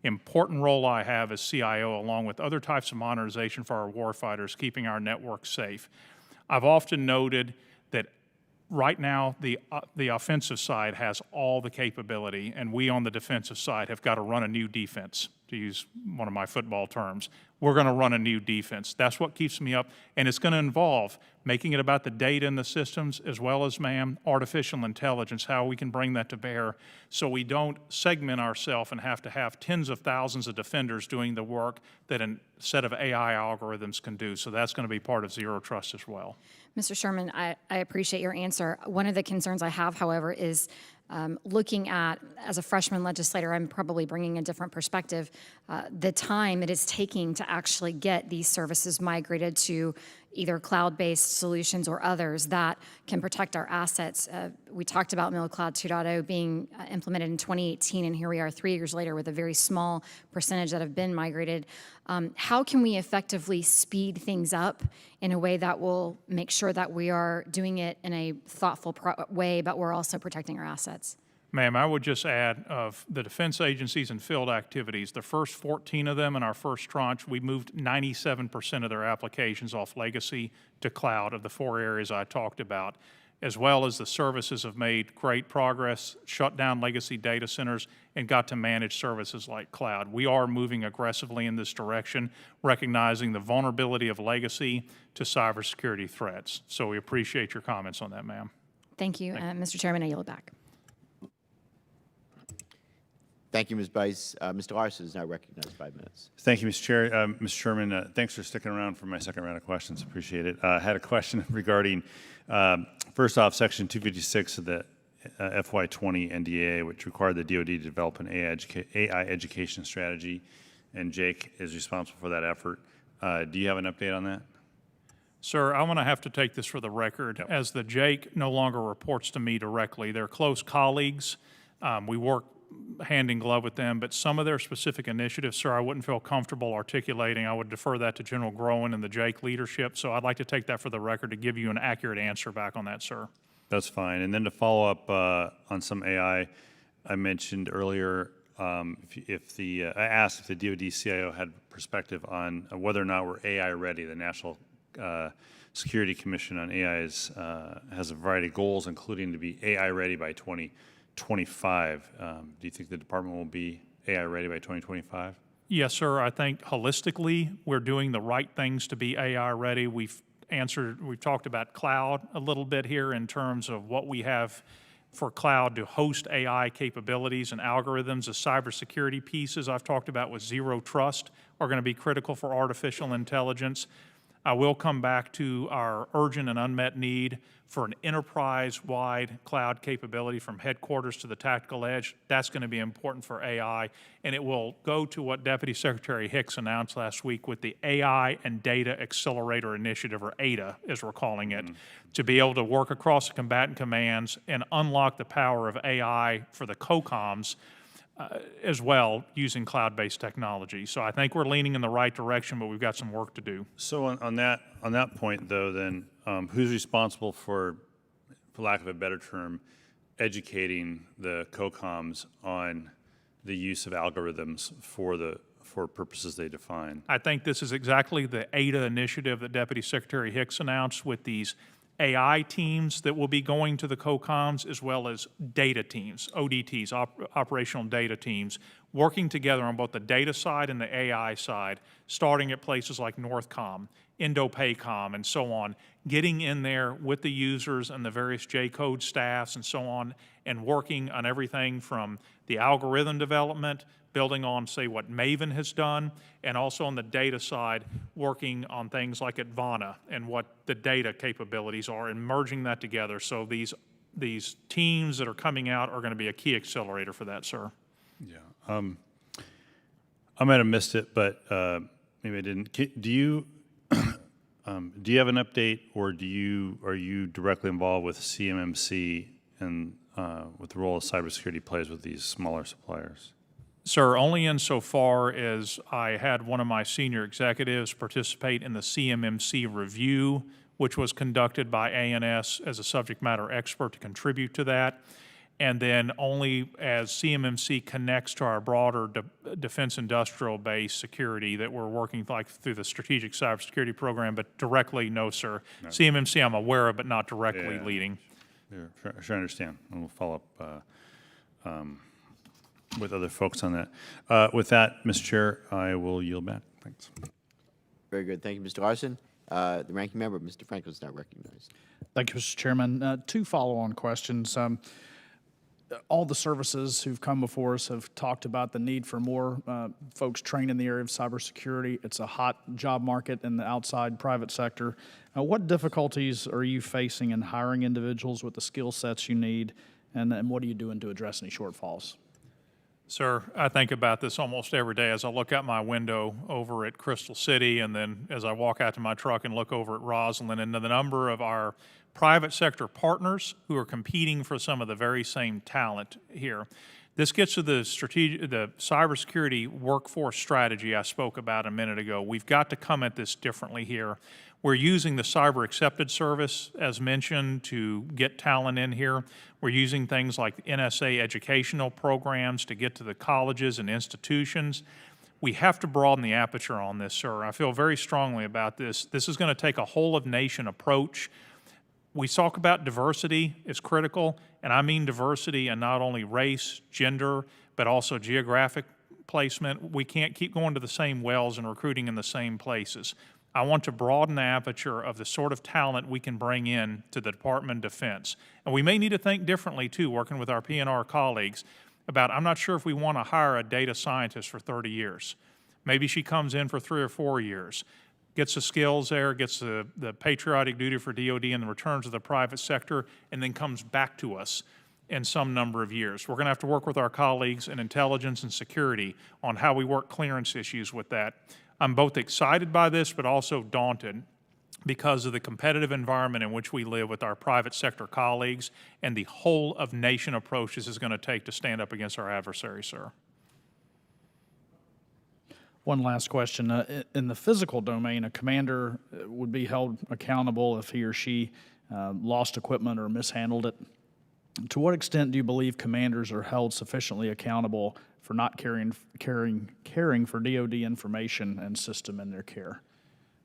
important role I have as CIO, along with other types of modernization for our warfighters, keeping our networks safe. I've often noted that right now the offensive side has all the capability, and we on the defensive side have got to run a new defense, to use one of my football terms. We're going to run a new defense. That's what keeps me up, and it's going to involve making it about the data in the systems as well as, ma'am, artificial intelligence, how we can bring that to bear so we don't segment ourselves and have to have tens of thousands of defenders doing the work that a set of AI algorithms can do. So that's going to be part of zero trust as well. Mr. Sherman, I appreciate your answer. One of the concerns I have, however, is looking at, as a freshman legislator, I'm probably bringing a different perspective, the time it is taking to actually get these services migrated to either cloud-based solutions or others that can protect our assets. We talked about MilCloud 2.0 being implemented in 2018, and here we are 3 years later with a very small percentage that have been migrated. How can we effectively speed things up in a way that will make sure that we are doing it in a thoughtful way, but we're also protecting our assets? Ma'am, I would just add, of the defense agencies and field activities, the first 14 of them in our first tranche, we moved 97% of their applications off legacy to cloud of the 4 areas I talked about, as well as the services have made great progress, shut down legacy data centers, and got to manage services like cloud. We are moving aggressively in this direction, recognizing the vulnerability of legacy to cybersecurity threats. So we appreciate your comments on that, ma'am. Thank you. Mr. Chairman, I yield back. Thank you, Ms. Bice. Mr. Larson is now recognized 5 minutes. Thank you, Mr. Chair. Mr. Sherman, thanks for sticking around for my second round of questions. Appreciate it. I had a question regarding, first off, Section 256 of the FY20 NDAA, which required the DoD to develop an AI education strategy, and Jake is responsible for that effort. Do you have an update on that? Sir, I'm going to have to take this for the record, as the Jake no longer reports to me directly. They're close colleagues. We work hand in glove with them, but some of their specific initiatives, sir, I wouldn't feel comfortable articulating. I would defer that to General Groen and the Jake leadership, so I'd like to take that for the record to give you an accurate answer back on that, sir. That's fine. And then to follow up on some AI, I mentioned earlier, I asked if the DoD CIO had perspective on whether or not we're AI ready. The National Security Commission on AI has a variety of goals, including to be AI ready by 2025. Do you think the department will be AI ready by 2025? Yes, sir. I think holistically, we're doing the right things to be AI ready. We've talked about cloud a little bit here in terms of what we have for cloud to host AI capabilities and algorithms. The cybersecurity pieces I've talked about with zero trust are going to be critical for artificial intelligence. I will come back to our urgent and unmet need for an enterprise-wide cloud capability from headquarters to the tactical edge. That's going to be important for AI, and it will go to what Deputy Secretary Hicks announced last week with the AI and Data Accelerator Initiative, or ADA, as we're calling it, to be able to work across the combatant commands and unlock the power of AI for the COCOMs as well, using cloud-based technology. So I think we're leaning in the right direction, but we've got some work to do. So on that point, though, then who's responsible for lack of a better term, educating the COCOMs on the use of algorithms for purposes they define? I think this is exactly the ADA initiative that Deputy Secretary Hicks announced, with these AI teams that will be going to the COCOMs, as well as data teams, ODTs, operational data teams, working together on both the data side and the AI side, starting at places like Northcom, Indo-PACOM, and so on, getting in there with the users and the various J-code staffs and so on, and working on everything from the algorithm development, building on, say, what Maven has done, and also on the data side, working on things like Advana and what the data capabilities are, and merging that together. So these teams that are coming out are going to be a key accelerator for that, sir. Yeah. I might have missed it, but maybe I didn't. Do you have an update, or are you directly involved with CMMC and with the role cybersecurity plays with these smaller suppliers? Sir, only insofar as I had one of my senior executives participate in the CMMC review, which was conducted by ANS as a subject matter expert to contribute to that, and then only as CMMC connects to our broader defense industrial base security that we're working through the Strategic Cybersecurity Program, but directly, no, sir. No. CMMC I'm aware of, but not directly leading. Yeah, sure, I understand. And we'll follow up with other folks on that. With that, Mr. Chair, I will yield back. Thanks. Very good. Thank you, Mr. Larson. The ranking member, Mr. Franklin, is now recognized. Thank you, Mr. Chairman. Two follow-on questions. All the services who've come before us have talked about the need for more folks trained in the area of cybersecurity. It's a hot job market in the outside private sector. What difficulties are you facing in hiring individuals with the skill sets you need, and what are you doing to address any shortfalls? Sir, I think about this almost every day as I look out my window over at Crystal City, and then as I walk out to my truck and look over at Roslyn, and the number of our private sector partners who are competing for some of the very same talent here. This gets to the cybersecurity workforce strategy I spoke about a minute ago. We've got to come at this differently here. We're using the cyber accepted service, as mentioned, to get talent in here. We're using things like NSA educational programs to get to the colleges and institutions. We have to broaden the aperture on this, sir. I feel very strongly about this. This is going to take a whole-of-nation approach. We talk about diversity is critical, and I mean diversity in not only race, gender, but also geographic placement. We can't keep going to the same wells and recruiting in the same places. I want to broaden the aperture of the sort of talent we can bring in to the Department of Defense. And we may need to think differently, too, working with our P&R colleagues about, I'm not sure if we want to hire a data scientist for 30 years. Maybe she comes in for 3 or 4 years. Gets the skills there, gets the patriotic duty for DoD and the returns to the private sector, and then comes back to us in some number of years. We're going to have to work with our colleagues in intelligence and security on how we work clearance issues with that. I'm both excited by this, but also daunted because of the competitive environment in which we live with our private sector colleagues and the whole of nation approach this is going to take to stand up against our adversaries, sir. One last question. In the physical domain, a commander would be held accountable if he or she lost equipment or mishandled it. To what extent do you believe commanders are held sufficiently accountable for not caring for DoD information and system in their care?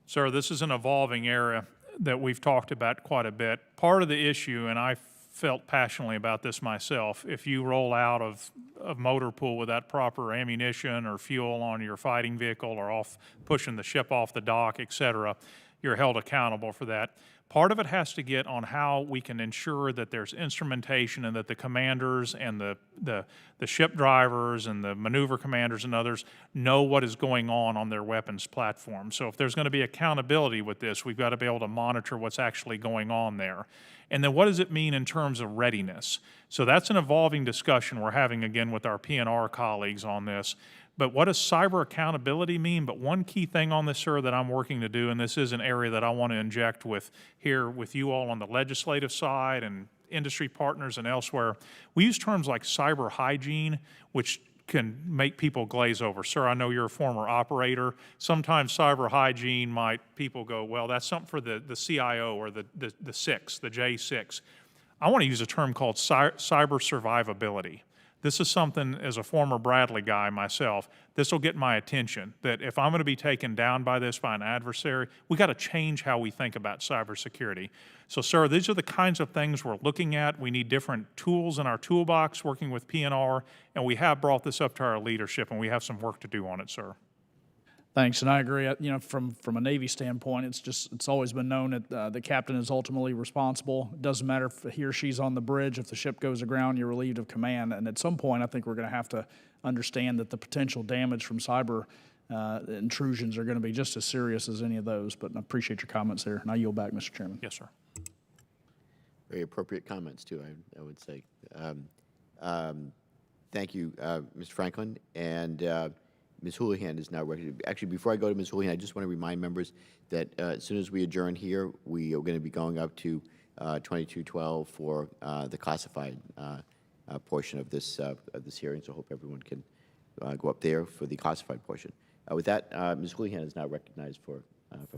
Sir, this is an evolving area that we've talked about quite a bit. Part of the issue, and I felt passionately about this myself, if you roll out of motor pool without proper ammunition or fuel on your fighting vehicle or off pushing the ship off the dock, et cetera, you're held accountable for that. Part of it has to get on how we can ensure that there's instrumentation and that the commanders and the ship drivers and the maneuver commanders and others know what is going on their weapons platform. So if there's going to be accountability with this, we've got to be able to monitor what's actually going on there. And then what does it mean in terms of readiness? So that's an evolving discussion we're having again with our P&R colleagues on this. But what does cyber accountability mean? But one key thing on this, sir, that I'm working to do, and this is an area that I want to inject with you all on the legislative side and industry partners and elsewhere, we use terms like cyber hygiene, which can make people glaze over. Sir, I know you're a former operator. Sometimes cyber hygiene people go, well, that's something for the CIO or the J6. I want to use a term called cyber survivability. This is something, as a former Bradley guy myself, this will get my attention, that if I'm going to be taken down by this by an adversary, we got to change how we think about cybersecurity. So, sir, these are the kinds of things we're looking at. We need different tools in our toolbox working with P&R, and we have brought this up to our leadership, and we have some work to do on it, sir. Thanks, and I agree. You know, from a Navy standpoint, it's always been known that the captain is ultimately responsible. It doesn't matter if he or she's on the bridge. If the ship goes aground, you're relieved of command. And at some point, I think we're going to have to understand that the potential damage from cyber intrusions are going to be just as serious as any of those. But I appreciate your comments there, and I yield back, Mr. Chairman. Yes, sir. Very appropriate comments, too, I would say. Thank you, Mr. Franklin. And Ms. Houlihan is now ready. Actually, before I go to Ms. Houlihan, I just want to remind members that as soon as we adjourn here, we are going to be going up to 2212 for the classified portion of this hearing. So I hope everyone can go up there for the classified portion. With that, Ms. Houlihan is now recognized for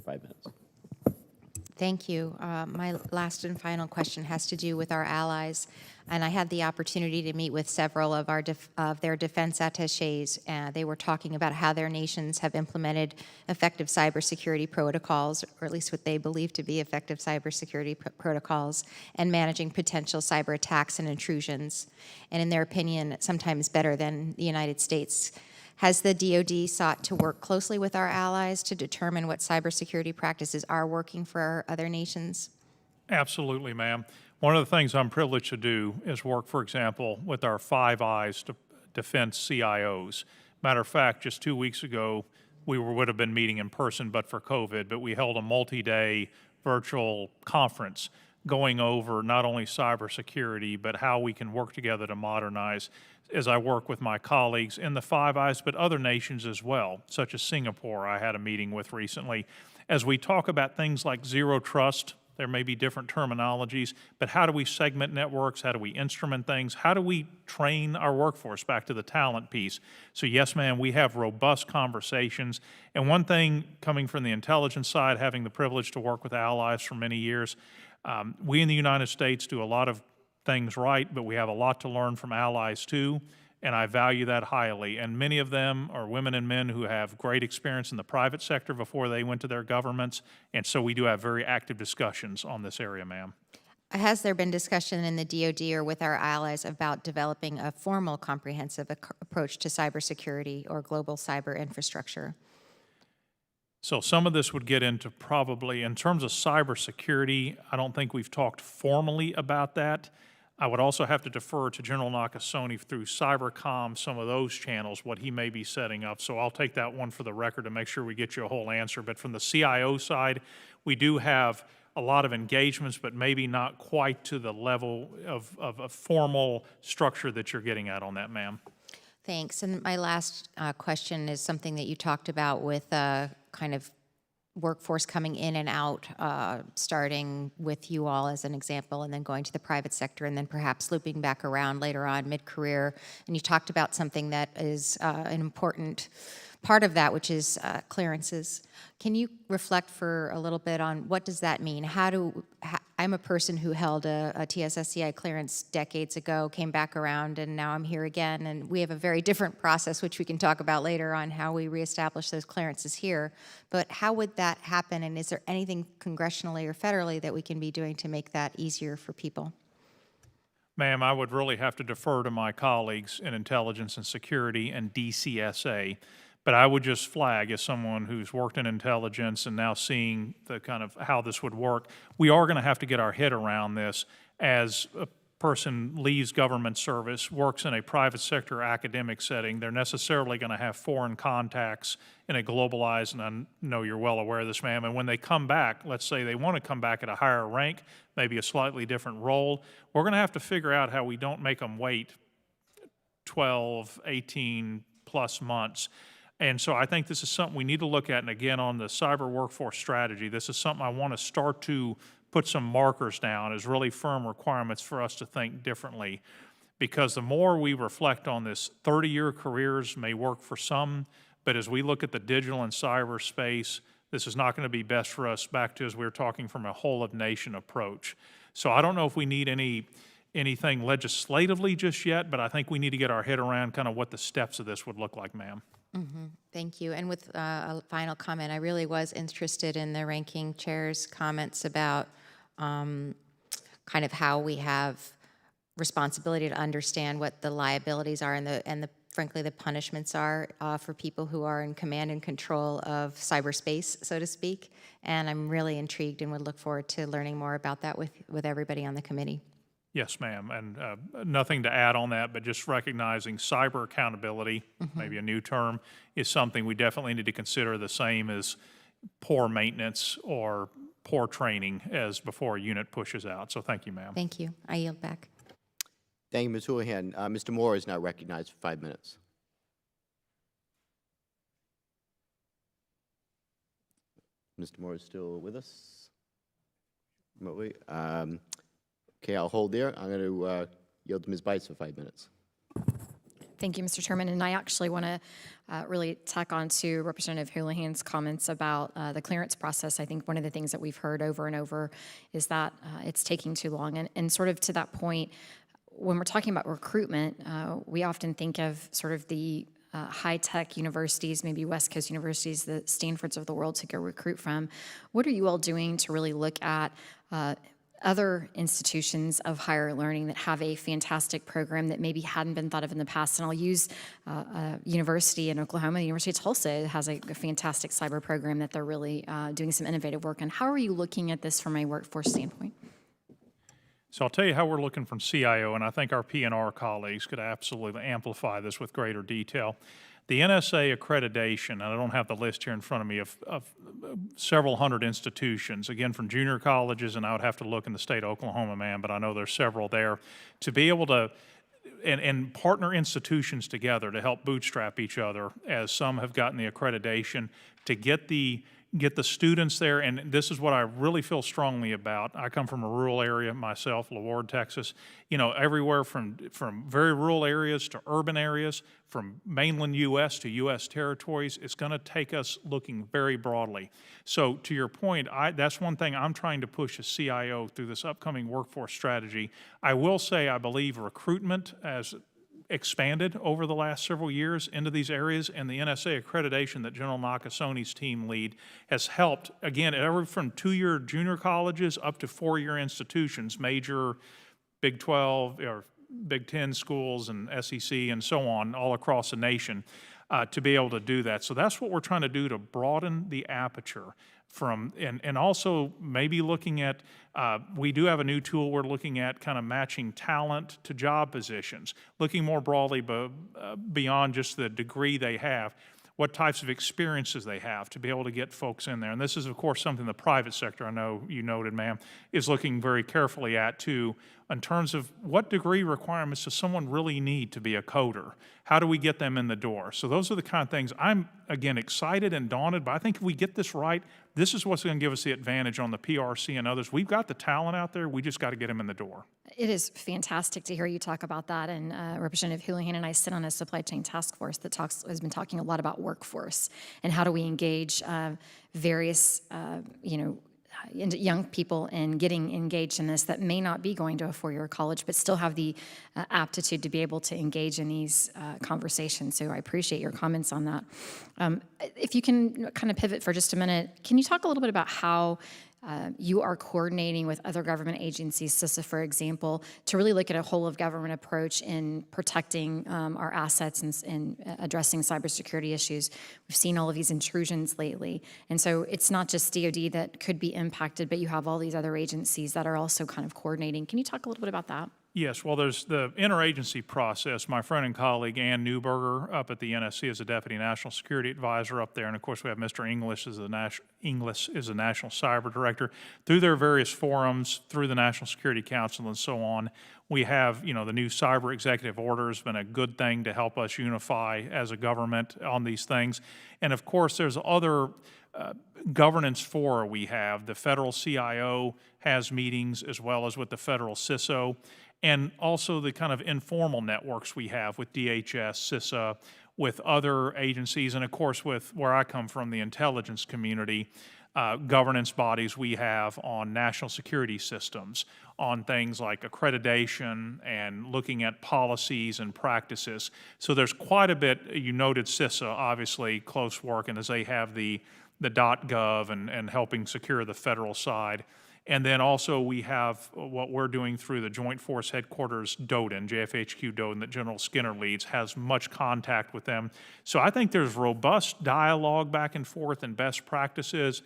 5 minutes. Thank you. My last and final question has to do with our allies, and I had the opportunity to meet with several of their defense attachés. They were talking about how their nations have implemented effective cybersecurity protocols, or at least what they believe to be effective cybersecurity protocols, and managing potential cyber attacks and intrusions. And in their opinion, sometimes better than the United States. Has the DoD sought to work closely with our allies to determine what cybersecurity practices are working for our other nations? Absolutely, ma'am. One of the things I'm privileged to do is work, for example, with our Five Eyes defense CIOs. Matter of fact, just 2 weeks ago, we would have been meeting in person but for COVID, but we held a multi-day virtual conference going over not only cybersecurity, but how we can work together to modernize, as I work with my colleagues in the Five Eyes, but other nations as well, such as Singapore I had a meeting with recently, as we talk about things like zero trust There may be different terminologies, but how do we segment networks? How do we instrument things? How do we train our workforce, back to the talent piece? So yes, ma'am, we have robust conversations. And one thing coming from the intelligence side, having the privilege to work with allies for many years, we in the United States do a lot of things right, but we have a lot to learn from allies too, and I value that highly. And many of them are women and men who have great experience in the private sector before they went to their governments, and so we do have very active discussions on this area, ma'am. Has there been discussion in the DoD or with our allies about developing a formal comprehensive approach to cybersecurity or global cyber infrastructure? So some of this would get into probably, in terms of cybersecurity, I don't think we've talked formally about that. I would also have to defer to General Nakasone through Cybercom, some of those channels, what he may be setting up. So I'll take that one for the record to make sure we get you a whole answer. But from the CIO side, we do have a lot of engagements, but maybe not quite to the level of a formal structure that you're getting at on that, ma'am. Thanks. And my last question is something that you talked about with kind of workforce coming in and out, starting with you all as an example, and then going to the private sector, and then perhaps looping back around later on mid-career. And you talked about something that is an important part of that, which is clearances. Can you reflect for a little bit on what does that mean? I'm a person who held a TSSCI clearance decades ago, came back around, and now I'm here again. And we have a very different process, which we can talk about later on how we reestablish those clearances here. But how would that happen? And is there anything congressionally or federally that we can be doing to make that easier for people? Ma'am, I would really have to defer to my colleagues in intelligence and security and DCSA. But I would just flag, as someone who's worked in intelligence and now seeing the kind of how this would work, we are going to have to get our head around this as a person leaves government service, works in a private sector academic setting. They're necessarily going to have foreign contacts in a globalized, and I know you're well aware of this, ma'am, and when they come back, let's say they want to come back at a higher rank, maybe a slightly different role, we're going to have to figure out how we don't make them wait 12, 18 plus months. And so I think this is something we need to look at. And again, on the cyber workforce strategy, this is something I want to start to put some markers down as really firm requirements for us to think differently. Because the more we reflect on this, 30-year careers may work for some, but as we look at the digital and cyber space, this is not going to be best for us, back to as we were talking from a whole-of-nation approach. So I don't know if we need anything legislatively just yet, but I think we need to get our head around kind of what the steps of this would look like, ma'am. Mm-hmm. Thank you. And with a final comment, I really was interested in the ranking chair's comments about kind of how we have responsibility to understand what the liabilities are and frankly the punishments are for people who are in command and control of cyberspace, so to speak. And I'm really intrigued and would look forward to learning more about that with everybody on the committee. Yes, ma'am, and nothing to add on that, but just recognizing cyber accountability, maybe a new term, is something we definitely need to consider, the same as poor maintenance or poor training as before a unit pushes out. So thank you, ma'am. Thank you. I yield back. Thank you, Ms. Houlihan. Mr. Moore is now recognized for 5 minutes. Mr. Moore is still with us remotely. Okay, I'll hold there. I'm going to yield to Ms. Bites for 5 minutes. Thank you, Mr. Chairman. And I actually want to really tack on to Representative Houlihan's comments about the clearance process. I think one of the things that we've heard over and over is that it's taking too long. And sort of to that point, when we're talking about recruitment, we often think of sort of the high-tech universities, maybe West Coast universities, the Stanfords of the world to go recruit from. What are you all doing to really look at other institutions of higher learning that have a fantastic program that maybe hadn't been thought of in the past? And I'll use a university in Oklahoma, the University of Tulsa has a fantastic cyber program that they're really doing some innovative work on. How are you looking at this from a workforce standpoint? So I'll tell you how we're looking from CIO, and I think our P&R colleagues could absolutely amplify this with greater detail. The NSA accreditation, and I don't have the list here in front of me, of several hundred institutions, again, from junior colleges, and I would have to look in the state of Oklahoma, ma'am, but I know there's several there, to be able to, and partner institutions together to help bootstrap each other, as some have gotten the accreditation, to get the get the students there, and this is what I really feel strongly about. I come from a rural area myself, LaWard, Texas. You know, everywhere from very rural areas to urban areas, from mainland U.S. to U.S. territories, it's going to take us looking very broadly. So to your point, that's one thing I'm trying to push as CIO through this upcoming workforce strategy. I will say I believe recruitment as expanded over the last several years into these areas, and the NSA accreditation that General Nakasoni's team lead has helped, again, from 2-year junior colleges up to 4-year institutions, major Big 12 or Big 10 schools and SEC and so on all across the nation to be able to do that. So that's what we're trying to do to broaden the aperture from, and also maybe looking at, we do have a new tool we're looking at kind of matching talent to job positions, looking more broadly beyond just the degree they have, what types of experiences they have to be able to get folks in there. And this is, of course, something the private sector, I know you noted, ma'am, is looking very carefully at too, in terms of what degree requirements does someone really need to be a coder? How do we get them in the door? So those are the kind of things I'm, again, excited and daunted, but I think if we get this right, this is what's going to give us the advantage on the PRC and others. We've got the talent out there. We just got to get them in the door. It is fantastic to hear you talk about that. And Representative Houlihan and I sit on a supply chain task force that has been talking a lot about workforce and how do we engage various, young people in getting engaged in this that may not be going to a 4-year college, but still have the aptitude to be able to engage in these conversations. So I appreciate your comments on that. If you can kind of pivot for just a minute, can you talk a little bit about how you are coordinating with other government agencies, CISA, for example, to really look at a whole-of-government approach in protecting our assets and addressing cybersecurity issues. We've seen all of these intrusions lately, and so it's not just DoD that could be impacted, but you have all these other agencies that are also kind of coordinating. Can you talk a little bit about that? Yes, well, there's the interagency process. My friend and colleague Ann Newberger up at the NSC is a Deputy National Security Advisor up there, and of course we have Mr. English as the National Cyber Director. Through their various forums, through the National Security Council and so on, we have, the new Cyber Executive Order has been a good thing to help us unify as a government on these things. And of course, there's other governance fora we have. The federal CIO has meetings as well as with the federal CISO. And also the kind of informal networks we have with DHS, CISA, with other agencies, and of course with where I come from, the intelligence community, governance bodies we have on national security systems, on things like accreditation and looking at policies and practices. So there's quite a bit. You noted CISA, obviously, close work, and as they have the .gov and helping secure the federal side. And then also we have what we're doing through the Joint Force Headquarters DoD, JFHQ DoD, that General Skinner leads, has much contact with them. So I think there's robust dialogue back and forth and best practices.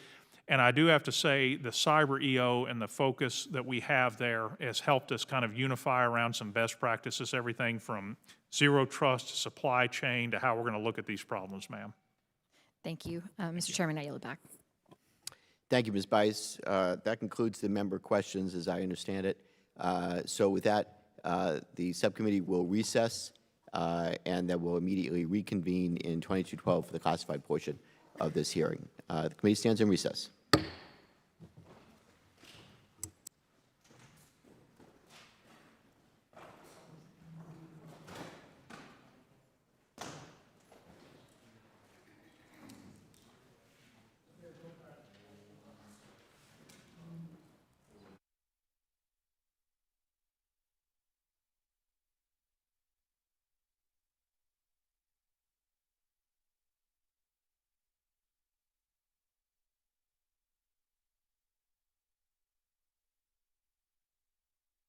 And I do have to say the Cyber EO and the focus that we have there has helped us kind of unify around some best practices, everything from zero trust to supply chain to how we're going to look at these problems, ma'am. Thank you. Mr. Chairman, I yield it back. Thank you, Ms. Bice. That concludes the member questions as I understand it. So with that, the subcommittee will recess and then we'll immediately reconvene in 2212 for the classified portion of this hearing. The committee stands in recess.